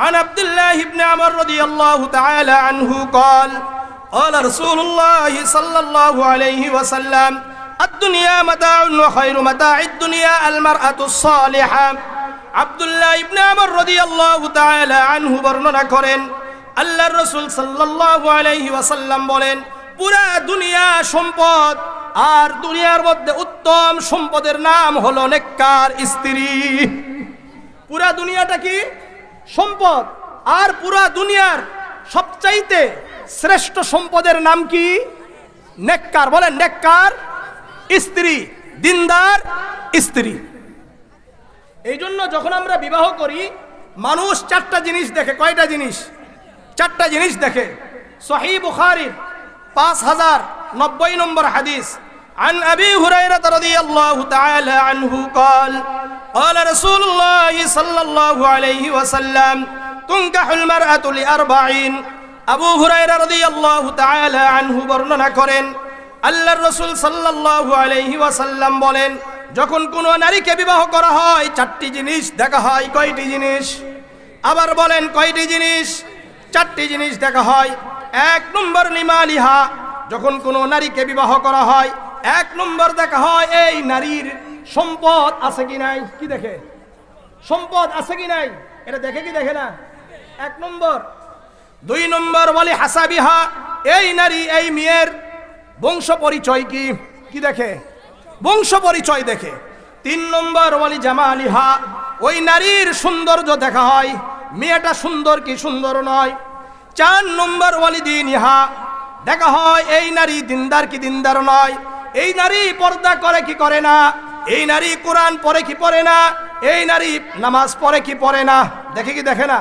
عن عبد الله بن عمر رضي الله تعالى عنه قال قال رسول الله صلى الله عليه وسلم الدنيا متاع وخير متاع الدنيا المرأة الصالحة। আব্দুল্লাহ ইবনে আমর রাদিয়াল্লাহু তাআলা আনহু বর্ণনা করেন, আল্লাহর রাসূল সাল্লাল্লাহু আলাইহি ওয়াসাল্লাম বলেন, পুরা দুনিয়া সম্পদ, আর দুনিয়ার মধ্যে উত্তম সম্পদের নাম হলো নেককার স্ত্রী। পুরা দুনিয়াটা কি সম্পদ, আর পুরা দুনিয়ার সবচাইতে শ্রেষ্ঠ সম্পদের নাম কি? নেককার। বলেন, নেককার স্ত্রী, দিনদার স্ত্রী। এই জন্য যখন আমরা বিবাহ করি, মানুষ চারটা জিনিস দেখে। কয়টা জিনিস? চারটা জিনিস দেখে। সহিহ বুখারীর 5090 নম্বর হাদিস, عن أبي هريرة رضي الله تعالى عنه قال قال رسول الله صلى الله عليه وسلم تنكح المرأة لأربعين। আবু হুরায়রা রাদিয়াল্লাহু তাআলা আনহু বর্ণনা করেন, আল্লাহর রাসূল সাল্লাল্লাহু আলাইহি ওয়াসাল্লাম বলেন, যখন কোনো নারীকে বিবাহ করা হয় চারটি জিনিস দেখা হয়। কয়টি জিনিস? আবার বলেন, কয়টি জিনিস? চারটি জিনিস দেখা হয়। এক নম্বর লিমালিহা, যখন কোনো নারীকে বিবাহ করা হয় এক নম্বর দেখা হয় এই নারীর সম্পদ আছে কি নাই। কি দেখে? সম্পদ আছে কি নাই, এটা দেখে কি দেখে না? এক নম্বর। দুই নম্বর ওয়ালি হাসাবিহা, এই নারী, এই মেয়ের বংশ পরিচয় কি, কি দেখে? বংশ পরিচয় দেখে। তিন নম্বর ওয়ালি জামালিহা, ওই নারীর সৌন্দর্য দেখা হয়, মেয়েটা সুন্দর কি সুন্দর নয়। চার নম্বর ওয়ালি দিনিহা, দেখা হয় এই নারী দিনদার কি দিনদার নয়, এই নারী পর্দা করে কি করে না, এই নারী কোরআন পড়ে কি পড়ে না, এই নারী নামাজ পড়ে কি পড়ে না, দেখে কি দেখে না।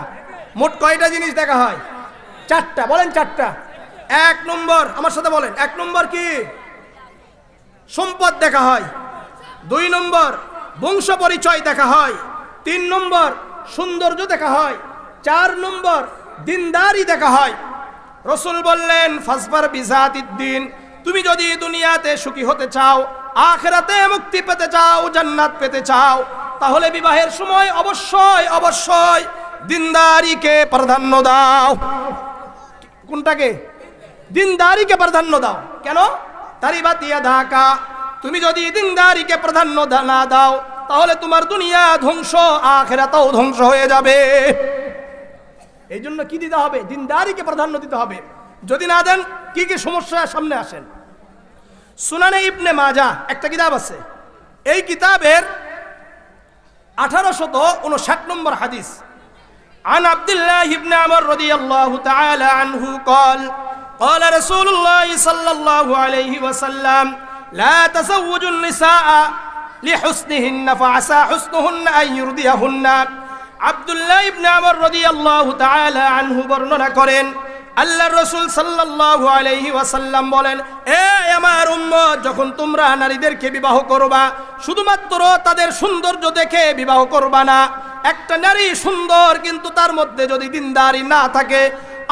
মোট কয়টা জিনিস দেখা হয়? চারটা। বলেন চারটা। এক নম্বর, আমার সাথে বলেন, এক নম্বর কি? সম্পদ দেখা হয়। দুই নম্বর বংশ পরিচয় দেখা হয়। তিন নম্বর সৌন্দর্য দেখা হয়। চার নম্বর দিনদারি দেখা হয়। রাসূল বললেন, ফাসবার বিজাতিদ্দিন, তুমি যদি দুনিয়াতে সুখী হতে চাও, আখিরাতে মুক্তি পেতে চাও, জান্নাত পেতে চাও, তাহলে বিবাহের সময় অবশ্যই অবশ্যই দিনদারিকে প্রাধান্য দাও। কোনটাকে? দিনদারিকে প্রাধান্য দাও। কেন? তারিবাতিয়া ঢাকা, তুমি যদি দিনদারিকে প্রাধান্য না দাও তাহলে তোমার দুনিয়া ধ্বংস, আখিরাতও ধ্বংস হয়ে যাবে। এই জন্য কি দিতে হবে? দিনদারিকে প্রাধান্য দিতে হবে। যদি না দেন কি কি সমস্যা সামনে আসেন। সুনানে ইবনে মাজাহ একটা কিতাব আছে, এই কিতাবের 1859 নম্বর হাদিস, عن عبد الله بن عمر رضي الله تعالى عنه قال قال رسول الله صلى الله عليه وسلم لا تزوجوا النساء لحسنهن فعسى حسنهن أن يرضيهن। আব্দুল্লাহ ইবনে আমর রাদিয়াল্লাহু তাআলা আনহু বর্ণনা করেন, আল্লাহর রাসূল সাল্লাল্লাহু আলাইহি ওয়াসাল্লাম বলেন, এ আমার উম্মত, যখন তোমরা নারীদেরকে বিবাহ করবা শুধুমাত্র তাদের সৌন্দর্য দেখে বিবাহ করবা না। একটা নারী সুন্দর কিন্তু তার মধ্যে যদি দিনদারি না থাকে,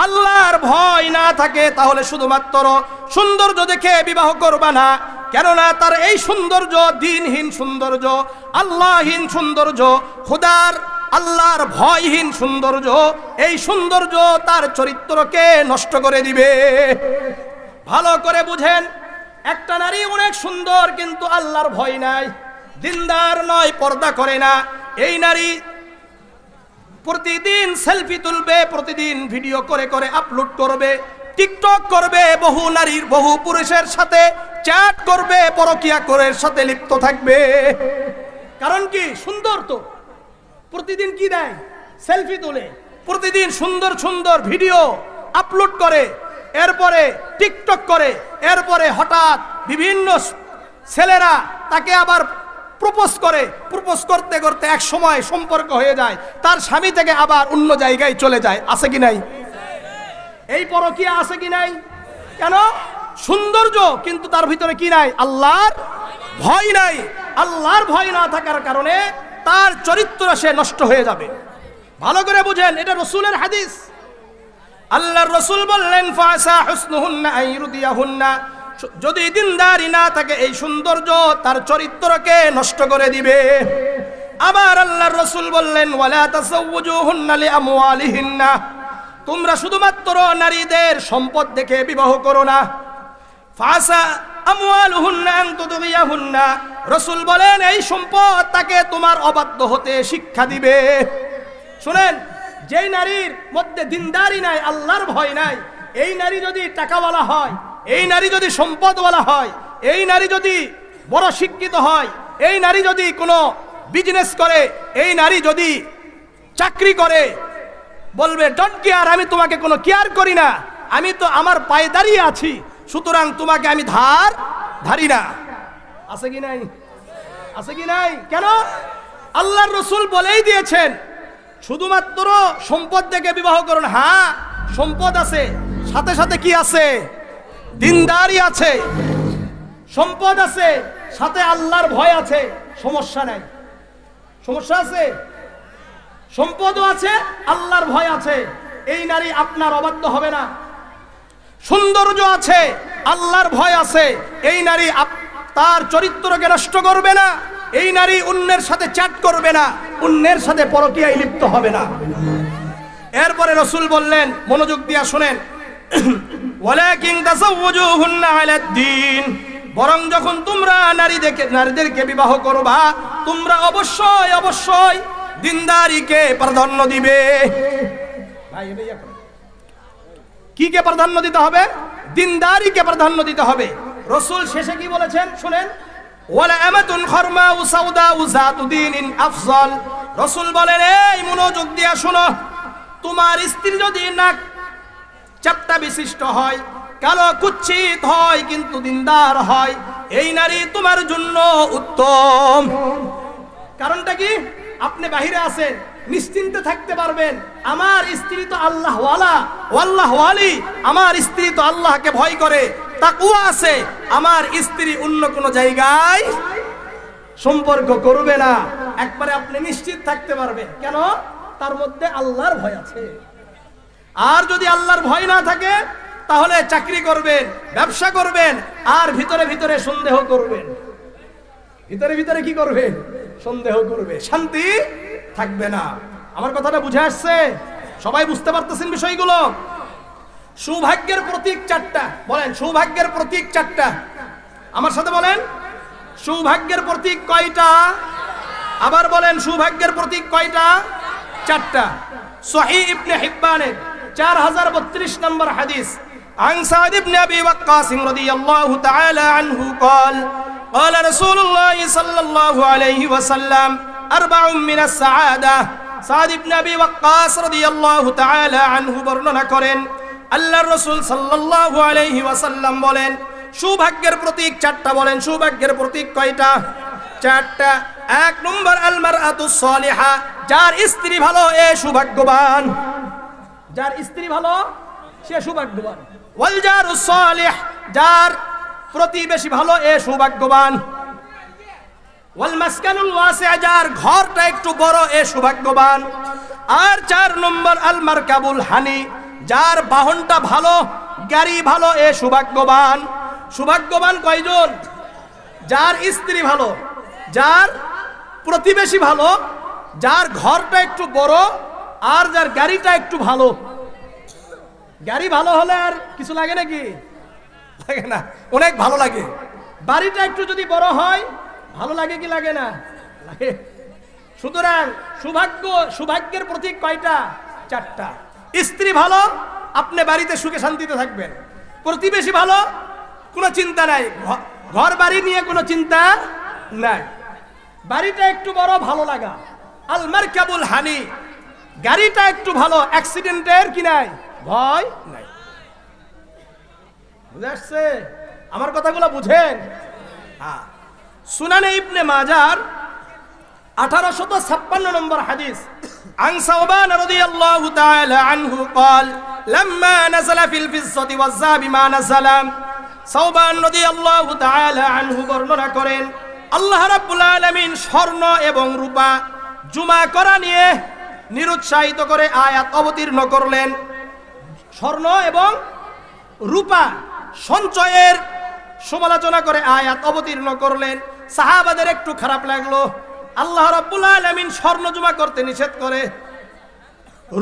আল্লাহর ভয় না থাকে, তাহলে শুধুমাত্র সৌন্দর্য দেখে বিবাহ করবা না। কেননা তার এই সৌন্দর্য দিনহীন সৌন্দর্য, আল্লাহহীন সৌন্দর্য, খোদার আল্লাহর ভয়হীন সৌন্দর্য, এই সৌন্দর্য তার চরিত্রকে নষ্ট করে দিবে। ভালো করে বুঝেন, একটা নারী অনেক সুন্দর কিন্তু আল্লাহর ভয় নাই, দিনদার নয়, পর্দা করে না, এই নারী প্রতিদিন সেলফি তুলবে, প্রতিদিন ভিডিও করে করে আপলোড করবে, টিকটক করবে, বহু নারীর বহু পুরুষের সাথে চ্যাট করবে, পরকিয়া করে সাথে লিপ্ত থাকবে। কারণ কি? সুন্দর তো প্রতিদিন কি দেয়? সেলফি তোলে, প্রতিদিন সুন্দর সুন্দর ভিডিও আপলোড করে, এরপরে টিকটক করে, এরপরে হঠাৎ বিভিন্ন ছেলেরা তাকে আবার প্রপোজ করে, প্রপোজ করতে করতে এক সময় সম্পর্ক হয়ে যায়, তার স্বামী থেকে আবার অন্য জায়গায় চলে যায়। আছে কি নাই? এই পরকীয়া আছে কি নাই? কেন? সৌন্দর্য কিন্তু তার ভিতরে কি নাই? আল্লাহর ভয় নাই। আল্লাহর ভয় না থাকার কারণে তার চরিত্র সে নষ্ট হয়ে যাবে। ভালো করে বুঝেন, এটা রাসূলের হাদিস। আল্লাহর রাসূল বললেন, ফাসা হুসনুহুন্না আইরুদিয়াহুন্না, যদি দিনদারি না থাকে এই সৌন্দর্য তার চরিত্রকে নষ্ট করে দিবে। আবার আল্লাহর রাসূল বললেন, ওয়ালা তাসাওওয়ুজুহুন্না লিআমওয়ালিহিন্না, তোমরা শুধুমাত্র নারীদের সম্পদ দেখে বিবাহ করো না। ফাসা আমওয়ালুহুন্না আন তুদগিয়াহুন্না, রাসূল বলেন এই সম্পদ তাকে তোমার অবাধ্য হতে শিক্ষা দিবে। শুনেন, যেই নারীর মধ্যে দিনদারি নাই, আল্লাহর ভয় নাই, এই নারী যদি টাকাওয়ালা হয়, এই নারী যদি সম্পদওয়ালা হয়, এই নারী যদি বড় শিক্ষিত হয়, এই নারী যদি কোনো বিজনেস করে, এই নারী যদি চাকরি করে, বলবে ডোন্ট কেয়ার, আমি তোমাকে কোনো কেয়ার করি না, আমি তো আমার পায়ে দাঁড়িয়ে আছি, সুতরাং তোমাকে আমি ধারি না। আছে কি নাই? আছে কি নাই? কেন? আল্লাহর রাসূল বলেই দিয়েছেন শুধুমাত্র সম্পদ দেখে বিবাহ করুন। হ্যাঁ, সম্পদ আছে, সাথে সাথে কি আছে? দিনদারি আছে। সম্পদ আছে, সাথে আল্লাহর ভয় আছে, সমস্যা নাই। সমস্যা আছে? সম্পদও আছে, আল্লাহর ভয় আছে, এই নারী আপনার অবাধ্য হবে না। সৌন্দর্য আছে, আল্লাহর ভয় আছে, এই নারী তার চরিত্রকে নষ্ট করবে না, এই নারী অন্যের সাথে চ্যাট করবে না, অন্যের সাথে পরকীয়ায় লিপ্ত হবে না। এরপরে রাসূল বললেন, মনোযোগ দিয়া শুনেন, ওয়ালাকিন তাসাওওয়ুজুহুন্না আলাদ-দ্বীন, বরং যখন তোমরা নারীদেরকে বিবাহ করবা, তোমরা অবশ্যই অবশ্যই দিনদারিকে প্রাধান্য দিবে। ভাই কি কে প্রাধান্য দিতে হবে? দিনদারিকে প্রাধান্য দিতে হবে। রাসূল শেষে কি বলেছেন শুনেন, ওয়ালা আমাতুন খারমা ওয়া সাউদা ওয়া যাতু দীনিন আফজাল, রাসূল বলেন এই মনোযোগ দিয়া শোনো, তোমার স্ত্রী যদি নাক চাপটা বিশিষ্ট হয়, কালো কুচ্ছিত হয় কিন্তু দিনদার হয়, এই নারী তোমার জন্য উত্তম। কারণটা কি? আপনি বাহিরে আছেন, নিশ্চিন্তে থাকতে পারবেন, আমার স্ত্রী তো আল্লাহওয়ালা, আল্লাহওয়ালি, আমার স্ত্রী তো আল্লাহকে ভয় করে, তাকওয়া আছে, আমার স্ত্রী অন্য কোনো জায়গায় সম্পর্ক করবে না। একবারে আপনি নিশ্চিত থাকতে পারবেন। কেন? তার মধ্যে আল্লাহর ভয় আছে। আর যদি আল্লাহর ভয় না থাকে, তাহলে চাকরি করবেন, ব্যবসা করবেন, আর ভিতরে ভিতরে সন্দেহ করবেন। ভিতরে ভিতরে কি করবে? সন্দেহ করবে, শান্তি থাকবে না। আমার কথাটা বুঝে আসছে? সবাই বুঝতে পারতেছেন বিষয়গুলো? সৌভাগ্যের প্রতীক চারটা, বলেন সৌভাগ্যের প্রতীক চারটা। আমার সাথে বলেন, সৌভাগ্যের প্রতীক কয়টা? আবার বলেন, সৌভাগ্যের প্রতীক কয়টা? চারটা। সহিহ ইবনে হিব্বানের 4032 নম্বর হাদিস, عن سعد بن أبي وقاص رضي الله تعالى عنه قال قال رسول الله صلى الله عليه وسلم أربع من السعادة। সাদ ইবনে আবি ওয়াক্কাস রাদিয়াল্লাহু তাআলা আনহু বর্ণনা করেন, আল্লাহর রাসূল সাল্লাল্লাহু আলাইহি ওয়াসাল্লাম বলেন, সৌভাগ্যের প্রতীক চারটা। বলেন সৌভাগ্যের প্রতীক কয়টা? চারটা। এক নম্বর, আল মারআতুস সালিহা, যার স্ত্রী ভালো এ সৌভাগ্যবান। যার স্ত্রী ভালো সে সৌভাগ্যবান। ওয়াল জারুস সালিহ, যার প্রতিবেশী ভালো এ সৌভাগ্যবান। ওয়াল মাসকানুল ওয়াসি', যার ঘরটা একটু বড় এ সৌভাগ্যবান। আর 4 নম্বর, আল মারকাবুল হানি, যার বাহনটা ভালো, গাড়ি ভালো এ সৌভাগ্যবান। সৌভাগ্যবান কয়জন? যার স্ত্রী ভালো, যার প্রতিবেশী ভালো, যার ঘরটা একটু বড়, আর যার গাড়িটা একটু ভালো। গাড়ি ভালো হলে আর কিছু লাগে নাকি? লাগে না, অনেক ভালো লাগে। বাড়িটা একটু যদি বড় হয় ভালো লাগে কি লাগে না? লাগে। সুতরাং সৌভাগ্যের প্রতীক কয়টা? 4টা। স্ত্রী ভালো, আপনি বাড়িতে সুখে শান্তিতে থাকবেন। প্রতিবেশী ভালো, কোনো চিন্তা নাই, ঘর বাড়ি নিয়ে কোনো চিন্তা নাই। বাড়িটা একটু বড়, ভালো লাগা। আল মারকাবুল হানি, গাড়িটা একটু ভালো, অ্যাক্সিডেন্টের কি নাই, ভয় নাই। বুঝে আসছে আমার কথাগুলো? বুঝেন? হ্যাঁ। সুনানে ইবনে মাজার 1856 নম্বর হাদিস, عن ثوبان رضي الله تعالى عنه قال لما نزل في الفضة والذهب ما نزل। ثوبان رضي الله تعالى عنه বর্ণনা করেন, আল্লাহ রাব্বুল আলামিন স্বর্ণ এবং রূপা জমা করা নিয়ে নিরুৎসাহিত করে আয়াত অবতীর্ণ করলেন। স্বর্ণ এবং রূপা সঞ্চয়ের সমালোচনা করে আয়াত অবতীর্ণ করলেন। সাহাবাদের একটু খারাপ লাগলো। আল্লাহ রাব্বুল আলামিন স্বর্ণ জমা করতে নিষেধ করে,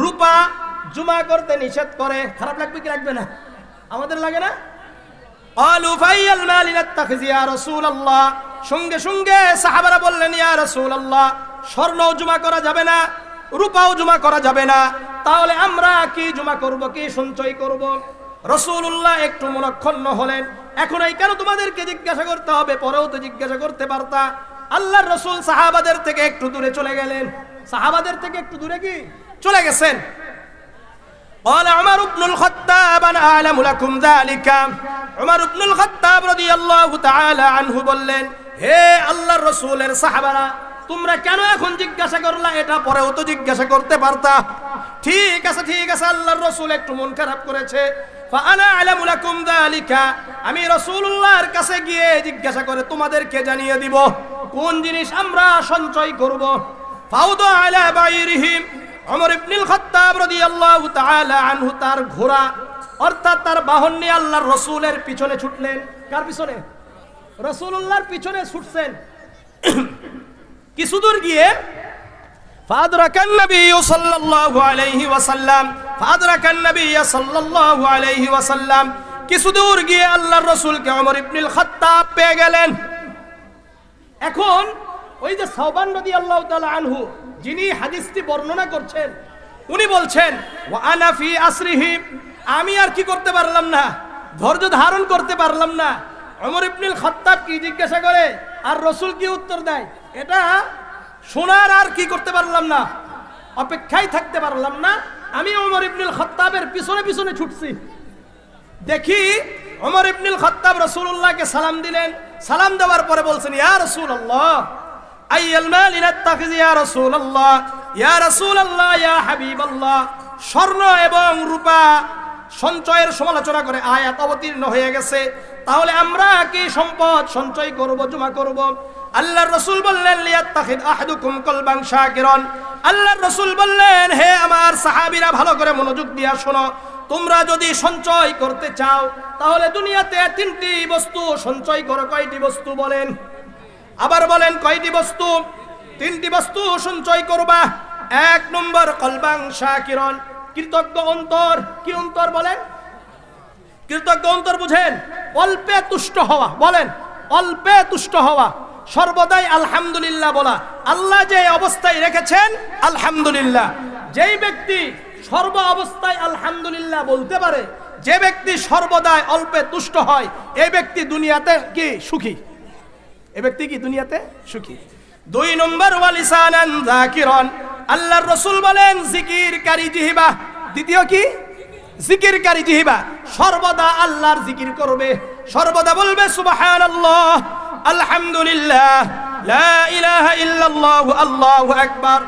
রূপা জমা করতে নিষেধ করে। খারাপ লাগবে কি লাগবে না? আমাদের লাগে না? ক্বালু ফাইয়াল মাল নাত্তাখিজ ইয়া রাসূলুল্লাহ। সঙ্গে সঙ্গে সাহাবারা বললেন, ইয়া রাসূলুল্লাহ, স্বর্ণও জমা করা যাবে না, রূপাও জমা করা যাবে না, তাহলে আমরা কি জমা করব, কি সঞ্চয় করব? রাসূলুল্লাহ একটু মনক্ষুণ্ণ হলেন। এখন এই কেন তোমাদেরকে জিজ্ঞাসা করতে হবে? পরেও তো জিজ্ঞাসা করতে পারতা। আল্লাহর রাসূল সাহাবাদের থেকে একটু দূরে চলে গেলেন। সাহাবাদের থেকে একটু দূরে কি চলে গেছেন? قال عمر بن الخطاب انا اعلم لكم ذلك। উমর ইবনুল খাত্তাব রাদিয়াল্লাহু তাআলা আনহু বললেন, হে আল্লাহর রাসূলের সাহাবারা, তোমরা কেন এখন জিজ্ঞাসা করলা? এটা পরেও তো জিজ্ঞাসা করতে পারতা। ঠিক আছে, ঠিক আছে, আল্লাহর রাসূল একটু মন খারাপ করেছে। ফাআনা আ'লামু লাকুম যালিকা, আমি রাসূলুল্লাহর কাছে গিয়ে জিজ্ঞাসা করে তোমাদেরকে জানিয়ে দিব কোন জিনিস আমরা সঞ্চয় করব। ফাউদু আলা বাইরিহিম, ওমর ইবনুল খাত্তাব রাদিয়াল্লাহু তাআলা আনহু তার ঘোড়া অর্থাৎ তার বাহন নিয়ে আল্লাহর রাসূলের পিছনে ছুটলেন। কার পিছনে? রাসূলুল্লাহর পিছনে ছুটছেন। কিছুদূর গিয়ে ফাদরাকান নবী সাল্লাল্লাহু আলাইহি ওয়াসাল্লাম, ফাদরাকান নবী সাল্লাল্লাহু আলাইহি ওয়াসাল্লাম, কিছুদূর গিয়ে আল্লাহর রাসূলকে ওমর ইবনুল খাত্তাব পেয়ে গেলেন। এখন ওই যে সাওবান রাদিয়াল্লাহু তাআলা আনহু যিনি হাদিসটি বর্ণনা করছেন, উনি বলছেন, ওয়া আনা ফি আসরিহি, আমি আর কি করতে পারলাম না, ধৈর্য ধারণ করতে পারলাম না। ওমর ইবনুল খাত্তাব কি জিজ্ঞাসা করে আর রাসূল কি উত্তর দেয়, এটা শোনার আর কি করতে পারলাম না, অপেক্ষায় থাকতে পারলাম না। আমি ওমর ইবনুল খাত্তাবের পিছনে পিছনে ছুটছি। দেখি ওমর ইবনুল খাত্তাব রাসূলুল্লাহকে সালাম দিলেন। সালাম দেওয়ার পরে বলছেন, ইয়া রাসূলুল্লাহ, আইয়াল মাল নাত্তাখিজ ইয়া রাসূলুল্লাহ, ইয়া রাসূলুল্লাহ, ইয়া হাবিবাল্লাহ। স্বর্ণ এবং রূপা সঞ্চয়ের সমালোচনা করে আয়াত অবতীর্ণ হয়ে গেছে, তাহলে আমরা কি সম্পদ সঞ্চয় করব, জমা করব? আল্লাহর রাসূল বললেন, লিয়াত্তাখিদ আহাদুকুম কলবান শাকিরান। আল্লাহর রাসূল বললেন, হে আমার সাহাবীরা, ভালো করে মনোযোগ দিয়ে শোনো, তোমরা যদি সঞ্চয় করতে চাও তাহলে দুনিয়াতে 3টি বস্তু সঞ্চয় করো। কয়টি বস্তু বলেন? আবার বলেন, কয়টি বস্তু? 3টি বস্তু সঞ্চয় করবা। 1 নম্বর কলবান শাকিরান, কৃতজ্ঞ অন্তর। কি অন্তর বলেন? কৃতজ্ঞ অন্তর বুঝেন? অল্পে তুষ্ট হওয়া। বলেন, অল্পে তুষ্ট হওয়া, সর্বদাই আলহামদুলিল্লাহ বলা। আল্লাহ যে অবস্থায় রেখেছেন আলহামদুলিল্লাহ। যেই ব্যক্তি সর্ব অবস্থায় আলহামদুলিল্লাহ বলতে পারে, যে ব্যক্তি সর্বদাই অল্পে তুষ্ট হয়, এই ব্যক্তি দুনিয়াতে কি সুখী। এই ব্যক্তি কি দুনিয়াতে সুখী। 2 নম্বর ওয়ালিসানান যাকিরান। আল্লাহর রাসূল বলেন, জিকিরকারী জিহবা। দ্বিতীয় কি? জিকিরকারী জিহবা, সর্বদা আল্লাহর জিকির করবে, সর্বদা বলবে সুবহানাল্লাহ, আলহামদুলিল্লাহ, লা ইলাহা ইল্লাল্লাহ, আল্লাহু আকবার।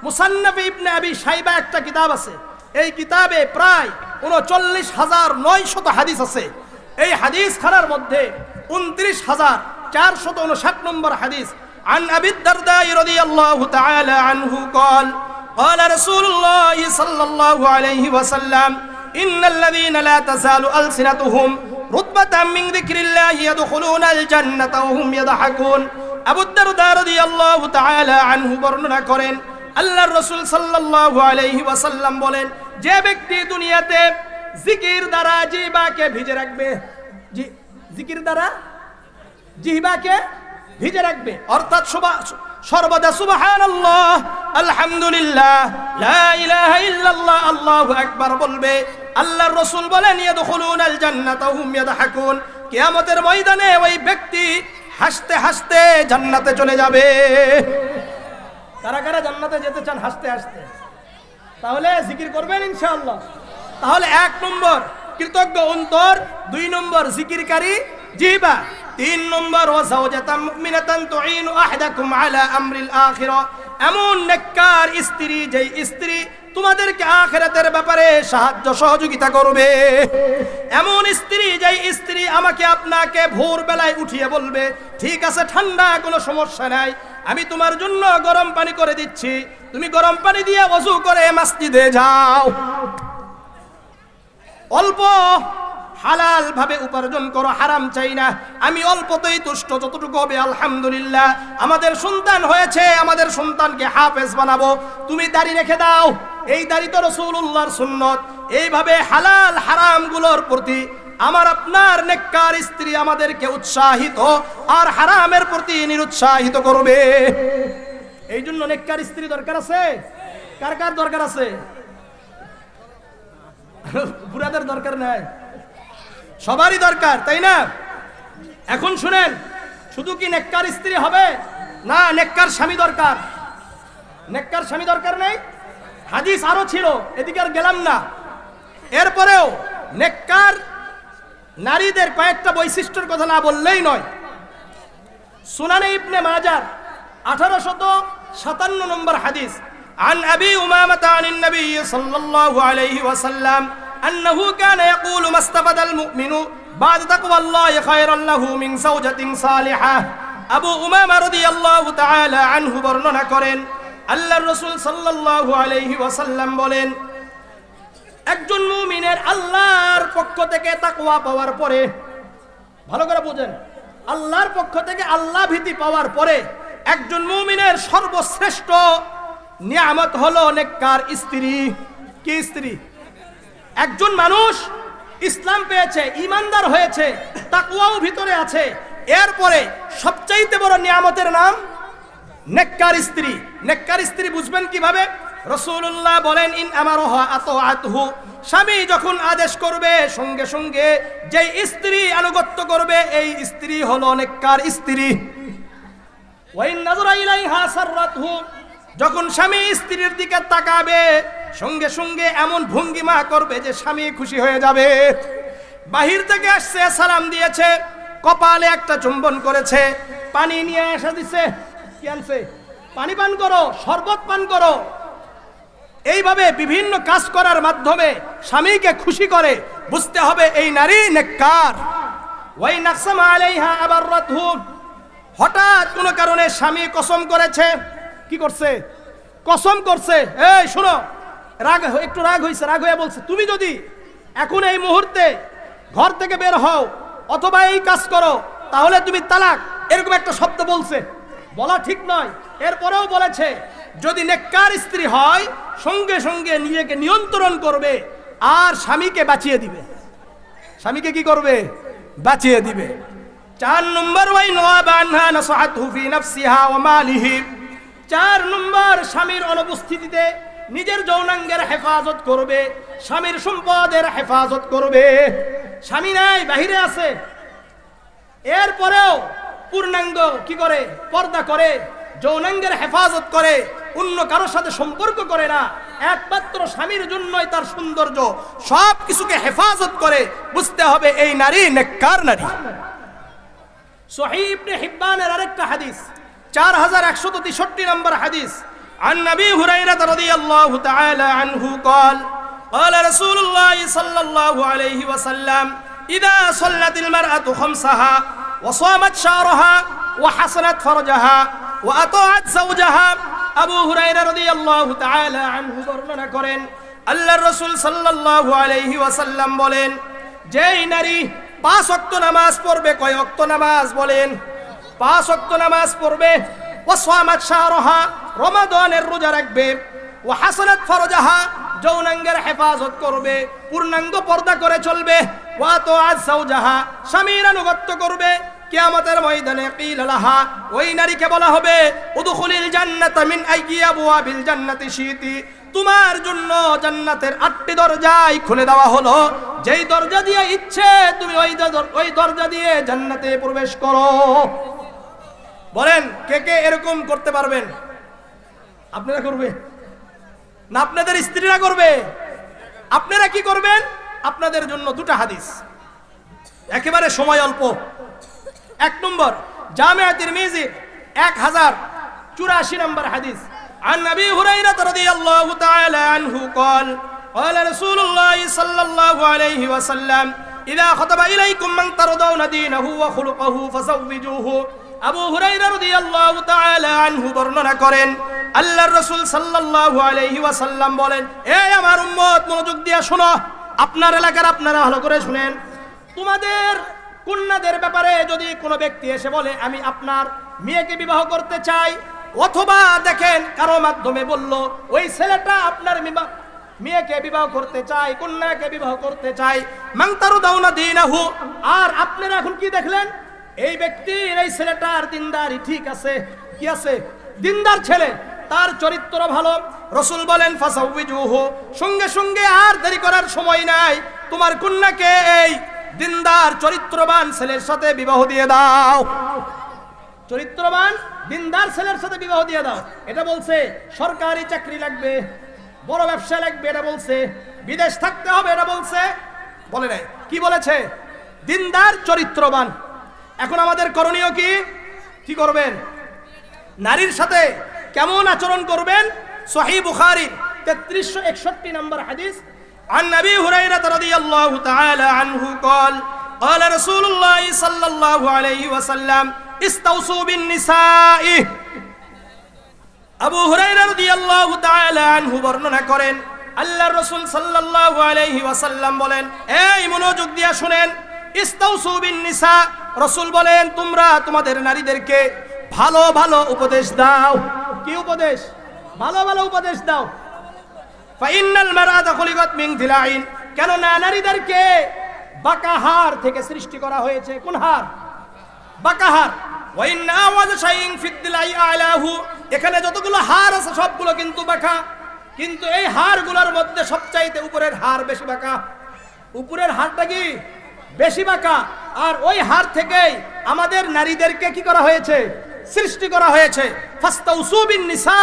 মুসান্নাফ ইবনে আবি শাইবা একটা কিতাব আছে, এই কিতাবে প্রায় 39,900 হাদিস আছে। এই হাদিস খানার মধ্যে 29,459 নম্বর হাদিস। عن أبي الدرداء رضي الله تعالى عنه قال قال رسول الله صلى الله عليه وسلم إن الذين لا تزال ألسنتهم رطبة من ذكر الله يدخلون الجنة وهم يضحكون। আবু দারদা রাদিয়াল্লাহু তাআলা আনহু বর্ণনা করেন, আল্লাহর রাসূল সাল্লাল্লাহু আলাইহি ওয়াসাল্লাম বলেন, যে ব্যক্তি দুনিয়াতে জিকির দ্বারা জিহ্বাকে ভিজে রাখবে, জিকির দ্বারা জিহ্বাকে ভিজে রাখবে, অর্থাৎ সর্বদা সুবহানাল্লাহ, আলহামদুলিল্লাহ, লা ইলাহা ইল্লাল্লাহ, আল্লাহু আকবার বলবে। আল্লাহর রাসূল বলেন ইয়াদখুলুনাল জান্নাতা হুম ইয়াদহাকুন, কিয়ামতের ময়দানে ওই ব্যক্তি হাসতে হাসতে জান্নাতে চলে যাবে। কারা কারা জান্নাতে যেতে চান হাসতে হাসতে? তাহলে জিকির করবেন ইনশাআল্লাহ। তাহলে 1 নম্বর কৃতজ্ঞ অন্তর, 2 নম্বর জিকিরকারী জিহ্বা, 3 নম্বর ওয়া যাওজাতাম মুমিনাতান তুঈনু আহাদাকুম আলা আমরিল আখিরা, এমন নেককার স্ত্রী যেই স্ত্রী তোমাদেরকে আখিরাতের ব্যাপারে সাহায্য সহযোগিতা করবে। এমন স্ত্রী যেই স্ত্রী আমাকে আপনাকে ভোর বেলায় উঠিয়ে বলবে ঠিক আছে ঠান্ডা কোনো সমস্যা নাই, আমি তোমার জন্য গরম পানি করে দিচ্ছি, তুমি গরম পানি দিয়ে ওযু করে মসজিদে যাও। অল্প হালাল ভাবে উপার্জন করো, হারাম চাই না, আমি অল্পতেই তুষ্ট, যতটুকু হবে আলহামদুলিল্লাহ। আমাদের সন্তান হয়েছে, আমাদের সন্তানকে হাফেজ বানাবো, তুমি দাড়ি রেখে দাও, এই দাড়ি তো রাসূলুল্লাহর সুন্নত। এইভাবে হালাল হারাম গুলোর প্রতি আমার আপনার নেককার স্ত্রী আমাদেরকে উৎসাহিত আর হারামের প্রতি নিরুৎসাহিত করবে। এই জন্য নেককার স্ত্রী দরকার আছে। কার কার দরকার আছে? বুড়াদের দরকার নাই, সবারই দরকার, তাই না? এখন শুনেন, শুধু কি নেককার স্ত্রী হবে না, নেককার স্বামী দরকার। নেককার স্বামী দরকার নেই, হাদিস আরো ছিল, এদিকে আর গেলাম না। এরপরেও নেককার নারীদের কয়েকটা বৈশিষ্ট্যের কথা না বললেই নয়। সুনানে ইবনে মাজাহ 1857 নম্বর হাদিস, عن أبي أمامة عن النبي صلى الله عليه وسلم أنه كان يقول ما استفاد المؤمن بعد تقوى الله خيرا له من زوجة صالحة। আবু উমামা রাদিয়াল্লাহু তাআলা আনহু বর্ণনা করেন, আল্লাহর রাসূল সাল্লাল্লাহু আলাইহি ওয়াসাল্লাম বলেন, একজন মুমিনের আল্লাহর পক্ষ থেকে তাকওয়া পাওয়ার পরে, ভালো করে বুঝেন, আল্লাহর পক্ষ থেকে আল্লাহ ভীতি পাওয়ার পরে একজন মুমিনের সর্বশ্রেষ্ঠ নিয়ামত হলো নেককার স্ত্রী। কি স্ত্রী? একজন মানুষ ইসলাম পেয়েছে, ঈমানদার হয়েছে, তাকওয়াও ভিতরে আছে, এরপরে সবচাইতে বড় নিয়ামতের নাম নেককার স্ত্রী। নেককার স্ত্রী বুঝবেন কিভাবে? রাসূলুল্লাহ বলেন, ইন আমারহা আতাআতহু, স্বামী যখন আদেশ করবে সঙ্গে সঙ্গে যেই স্ত্রী আনুগত্য করবে এই স্ত্রী হলো নেককার স্ত্রী। ওয়া ইন নাযরা ইলাইহা সাররাতহু, যখন স্বামী স্ত্রীর দিকে তাকাবে সঙ্গে সঙ্গে এমন ভঙ্গিমা করবে যে স্বামী খুশি হয়ে যাবে। বাহির থেকে আসছে, সালাম দিয়েছে, কপালে একটা চুম্বন করেছে, পানি নিয়ে এসে দিছে, কি আনছে? পানি পান করো, শরবত পান করো। এইভাবে বিভিন্ন কাজ করার মাধ্যমে স্বামীকে খুশি করে, বুঝতে হবে এই নারী নেককার। ওয়াই নাকসামা আলাইহা আবাররাতহু, হঠাৎ কোনো কারণে স্বামী কসম করেছে, কি করছে? কসম করছে। এই শোনো, একটু রাগ হয়েছে, রাগ হয়ে বলছে তুমি যদি এখন এই মুহূর্তে ঘর থেকে বের হও অথবা এই কাজ করো তাহলে তুমি তালাক, এরকম একটা শব্দ বলছে, বলা ঠিক নয়। এরপরেও বলেছে যদি নেককার স্ত্রী হয় সঙ্গে সঙ্গে নিজেকে নিয়ন্ত্রণ করবে আর স্বামীকে বাঁচিয়ে দিবে। স্বামীকে কি করবে? বাঁচিয়ে দিবে। 4 নম্বর, ওয়াই নওয়াবা আনহা নাসাহাতহু ফি নাফসিহা ওয়া মালিহি, 4 নম্বর, স্বামীর অনুপস্থিতিতে নিজের যৌনাঙ্গের হেফাজত করবে, স্বামীর সম্পদের হেফাজত করবে। স্বামী নাই, বাহিরে আছে, এরপরেও পূর্ণাঙ্গ কি করে? পর্দা করে, যৌনাঙ্গের হেফাজত করে, অন্য কারোর সাথে সম্পর্ক করে না, একমাত্র স্বামীর জন্যই তার সৌন্দর্য, সব কিছুকে হেফাজত করে। বুঝতে হবে এই নারী নেককার নারী। সহিহ ইবনে হিব্বানের আরেকটা হাদিস, 4163 নম্বর হাদিস, عن أبي هريرة رضي الله تعالى عنه قال قال رسول الله صلى الله عليه وسلم إذا صلت المرأة خمسها وصامت شهرها وحصنت فرجها وأطاعت زوجها। আবু হুরায়রা রাদিয়াল্লাহু তাআলা আনহু বর্ণনা করেন, আল্লাহর রাসূল সাল্লাল্লাহু আলাইহি ওয়াসাল্লাম বলেন, যেই নারী 5 ওয়াক্ত নামাজ পড়বে, কয় ওয়াক্ত নামাজ বলেন? 5 ওয়াক্ত নামাজ পড়বে, ওয়াসামাত শাহরাহা, রমাদানের রোজা রাখবে, ওয়া হাসানাত ফারজাহা, যৌনাঙ্গের হেফাজত করবে, পূর্ণাঙ্গ পর্দা করে চলবে, ওয়া তাআত যাওজাহা, স্বামীর আনুগত্য করবে, কিয়ামতের ময়দানে কিল লাহা, ওই নারীকে বলা হবে উদখুলিল জান্নাতা মিন আইয়ি আবওয়াবিল জান্নাতি শিতি, তোমার জন্য জান্নাতের 8টি দরজাই খুলে দেওয়া হলো, যেই দরজা দিয়ে ইচ্ছে তুমি ওই দরজা দিয়ে জান্নাতে প্রবেশ করো। বলেন কে কে এরকম করতে পারবেন? আপনারা করবে না আপনাদের স্ত্রীরা করবে? আপনারা কি করবেন? আপনাদের জন্য দুটো হাদিস, একেবারে সময় অল্প। 1 নম্বর জামিয়া তিরমিজি 1084 নম্বর হাদিস, عن أبي هريرة رضي الله تعالى عنه قال قال رسول الله صلى الله عليه وسلم إذا خطب إليكم من ترضون دينه وخلقه فزوجوه। আবু হুরায়রা রাদিয়াল্লাহু তাআলা আনহু বর্ণনা করেন, আল্লাহর রাসূল সাল্লাল্লাহু আলাইহি ওয়াসাল্লাম বলেন, এই আমার উম্মত মনোযোগ দিয়ে শোনো, আপনার এলাকার আপনারা ভালো করে শুনেন, তোমাদের কন্যাদের ব্যাপারে যদি কোনো ব্যক্তি এসে বলে আমি আপনার মেয়েকে বিবাহ করতে চাই, অথবা দেখেন কারো মাধ্যমে বলল ওই ছেলেটা আপনার মেয়েকে বিবাহ করতে চাই, কন্যাকে বিবাহ করতে চাই, মান তারদাউনা দীনাহু, আর আপনারা এখন কি দেখলেন এই ব্যক্তির এই ছেলেটার দিনদারি ঠিক আছে, কি আছে? দিনদার ছেলে, তার চরিত্র ভালো। রাসূল বলেন ফাসাউজুহু, সঙ্গে সঙ্গে আর দেরি করার সময় নাই, তোমার কন্যাকে এই দিনদার চরিত্রবান ছেলের সাথে বিবাহ দিয়ে দাও। চরিত্রবান দিনদার ছেলের সাথে বিবাহ দিয়ে দাও। এটা বলছে সরকারি চাকরি লাগবে, বড় ব্যবসা লাগবে, এটা বলছে বিদেশ থাকতে হবে, এটা বলছে বলে নাই। কি বলেছে? দিনদার চরিত্রবান। এখন আমাদের করণীয় কি? কি করবেন? নারীর সাথে কেমন আচরণ করবেন? সহিহ বুখারী 3361 নম্বর হাদিস, عن أبي هريرة رضي الله تعالى عنه قال قال رسول الله صلى الله عليه وسلم استوصوا بالنساء। আবু হুরায়রা রাদিয়াল্লাহু তাআলা আনহু বর্ণনা করেন, আল্লাহর রাসূল সাল্লাল্লাহু আলাইহি ওয়াসাল্লাম বলেন, এই মনোযোগ দিয়ে শুনেন, ইস্তাউসু বিন নিসা, রাসূল বলেন তোমরা তোমাদের নারীদেরকে ভালো ভালো উপদেশ দাও। কি উপদেশ? ভালো ভালো উপদেশ দাও। ফাইনাল মারাতা খুলিকাত মিন দিলাইন, কেন না নারীদেরকে বাঁকা হাড় থেকে সৃষ্টি করা হয়েছে। কোন হাড়? বাঁকা হাড়। ওয়াইন আওয়াজ শাইইন ফিদ দিলাই আলাহু, এখানে যতগুলো হাড় আছে সবগুলো কিন্তু বাঁকা, কিন্তু এই হাড়গুলোর মধ্যে সবচাইতে উপরের হাড় বেশি বাঁকা। উপরের হাড়টা কি? বেশি বাঁকা। আর ওই হাড় থেকেই আমাদের নারীদেরকে কি করা হয়েছে? সৃষ্টি করা হয়েছে। ফাস্তাউসু বিন নিসা,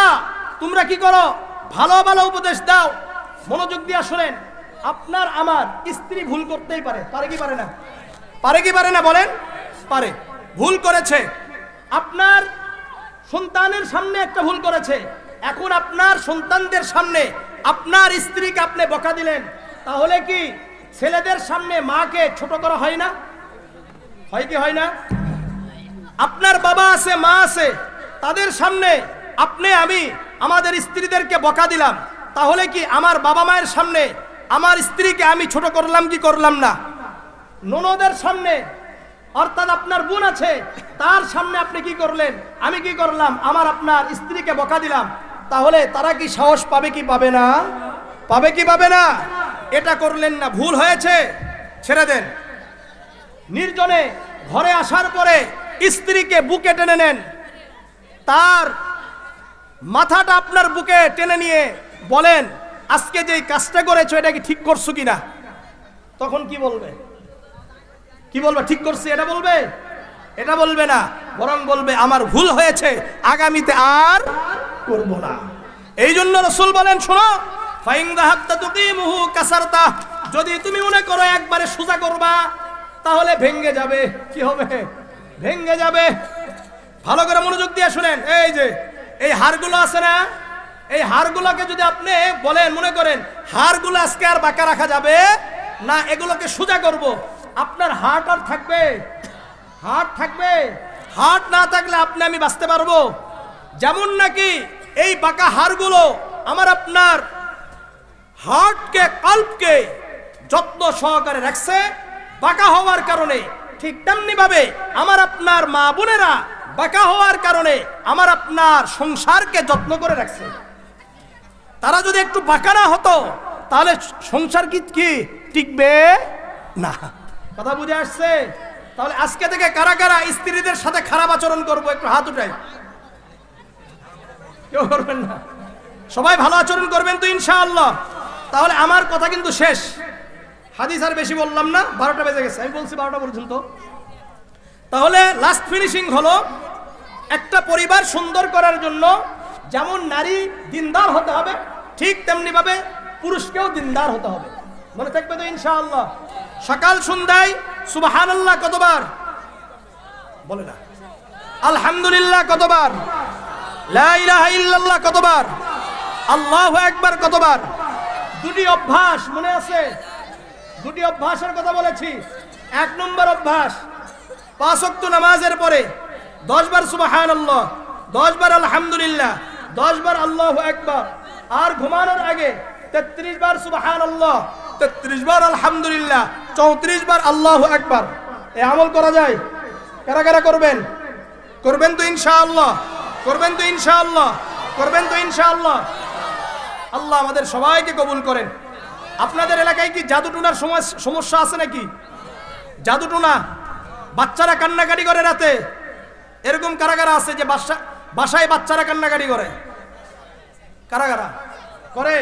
তোমরা কি করো? ভালো ভালো উপদেশ দাও। মনোযোগ দিয়ে শুনেন, আপনার আমার স্ত্রী ভুল করতেই পারে, পারে কি পারে না? পারে কি পারে না বলেন? পারে। ভুল করেছে, আপনার সন্তানের সামনে একটা ভুল করেছে, এখন আপনার সন্তানদের সামনে আপনার স্ত্রীকে আপনি বকা দিলেন, তাহলে কি ছেলেদের সামনে মাকে ছোট করা হয় না? হয় কি হয় না? আপনার বাবা আছে, মা আছে, তাদের সামনে আপনি আমি আমাদের স্ত্রীদেরকে বকা দিলাম, তাহলে কি আমার বাবা মায়ের সামনে আমার স্ত্রীকে আমি ছোট করলাম কি করলাম না? ননদের সামনে, অর্থাৎ আপনার বোন আছে, তার সামনে আপনি কি করলেন? আমি কি করলাম? আমার আপনার স্ত্রীকে বকা দিলাম, তাহলে তারা কি সাহস পাবে কি পাবে না? পাবে কি পাবে না? এটা করলেন না, ভুল হয়েছে, ছেড়ে দেন। নির্জনে ঘরে আসার পরে স্ত্রীকে বুকে টেনে নেন, তার মাথাটা আপনার বুকে টেনে নিয়ে বলেন আজকে যেই কাজটা করেছো এটা কি ঠিক করছো কিনা? তখন কি বলবে? কি বলবে? ঠিক করছি এটা বলবে? এটা বলবে না, বরং বলবে আমার ভুল হয়েছে, আগামীতে আর করব না। এই জন্য রাসূল বলেন শোনো, ফাইন যাহাবতা তুকিমুহু কাসারতা, যদি তুমি মনে করো একবারে সোজা করবা তাহলে ভেঙে যাবে। কি হবে? ভেঙে যাবে। ভালো করে মনোযোগ দিয়ে শুনেন, এই যে এই হাড়গুলো আছে না, এই হাড়গুলোকে যদি আপনি বলেন, মনে করেন হাড়গুলো আজকে আর বাঁকা রাখা যাবে না, এগুলোকে সোজা করব, আপনার হার্ট আর থাকবে? হার্ট থাকবে? হার্ট না থাকলে আপনি আমি বাঁচতে পারবো? যেমন নাকি এই বাঁকা হাড়গুলো আমার আপনার হার্টকে, কল্পকে যত্ন সহকারে রাখছে বাঁকা হওয়ার কারণে, ঠিক তেমনি ভাবে আমার আপনার মা বোনেরা বাঁকা হওয়ার কারণে আমার আপনার সংসারকে যত্ন করে রাখছে। তারা যদি একটু বাঁকা না হতো তাহলে সংসার কি টিকবে না। কথা বুঝে আসছে? তাহলে আজকে থেকে কারা কারা স্ত্রীদের সাথে খারাপ আচরণ করবো একটু হাত উঠাই। কেউ করবেন না, সবাই ভালো আচরণ করবেন তো ইনশাআল্লাহ। তাহলে আমার কথা কিন্তু শেষ, হাদিস আর বেশি বললাম না, 12টা বেজে গেছে, আমি বলছি 12টা পর্যন্ত। তাহলে লাস্ট ফিনিশিং হলো, একটা পরিবার সুন্দর করার জন্য যেমন নারী দিনদার হতে হবে, ঠিক তেমনি ভাবে পুরুষকেও দিনদার হতে হবে। মনে থাকবে তো ইনশাআল্লাহ? সকাল সন্ধ্যায় সুবহানাল্লাহ কতবার বলে না, আলহামদুলিল্লাহ কতবার, লা ইলাহা ইল্লাল্লাহ কতবার, আল্লাহু আকবার কতবার। দুটি অভ্যাস মনে আছে, দুটি অভ্যাসের কথা বলেছি। 1 নম্বর অভ্যাস, 5 ওয়াক্ত নামাজের পরে 10 বার সুবহানাল্লাহ, 10 বার আলহামদুলিল্লাহ, 10 বার আল্লাহু আকবার, আর ঘুমানোর আগে 33 বার সুবহানাল্লাহ, 33 বার আলহামদুলিল্লাহ, 34 বার আল্লাহু আকবার। এই আমল করা যায়? কারা কারা করবেন? করবেন তো ইনশাআল্লাহ? করবেন তো ইনশাআল্লাহ? করবেন তো ইনশাআল্লাহ? আল্লাহ আমাদের সবাইকে কবুল করেন। আপনাদের এলাকায় কি জাদুটোনার সমস্যা আছে নাকি? জাদুটোনা, বাচ্চারা কান্নাকাটি করে রাতে, এরকম কারা কারা আছে যে বাসায় বাচ্চারা কান্নাকাটি করে? কারা কারা করে?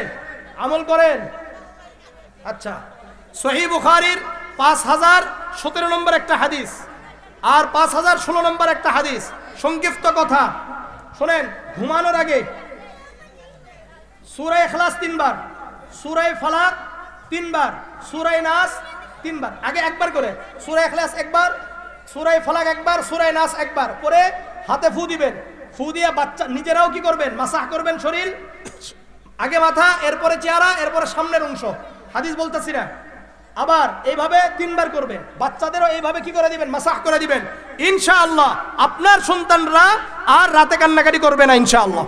আমল করেন? আচ্ছা, সহিহ বুখারীর 5017 নম্বর একটা হাদিস আর 5016 নম্বর একটা হাদিস, সংক্ষিপ্ত কথা শোনেন। ঘুমানোর আগে সূরা ইখলাস 3 বার, সূরা ফালাক 3 বার, সূরা নাস 3 বার। আগে একবার করে সূরা ইখলাস একবার, সূরা ফালাক একবার, সূরা নাস একবার পরে হাতে ফু দিবেন। ফু দিয়ে বাচ্চা নিজেরাও কি করবেন? মাসাহ করবেন শরীর, আগে মাথা, এরপরে চেহারা, এরপরে সামনের অংশ। হাদিস বলতেছি না। আবার এইভাবে 3 বার করবেন। বাচ্চাদেরও এইভাবে কি করে দিবেন? মাসাহ করে দিবেন। ইনশাআল্লাহ আপনার সন্তানরা আর রাতে কান্নাকাটি করবে না ইনশাআল্লাহ।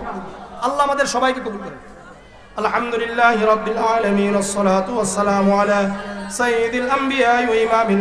আল্লাহ আমাদের সবাইকে কবুল করেন। আলহামদুলিল্লাহি রাব্বিল আলামিন, ওয়াস সালাতু ওয়াস সালামু আলা সাইয়্যিদিল আমবিয়া ওয়া ইমামিল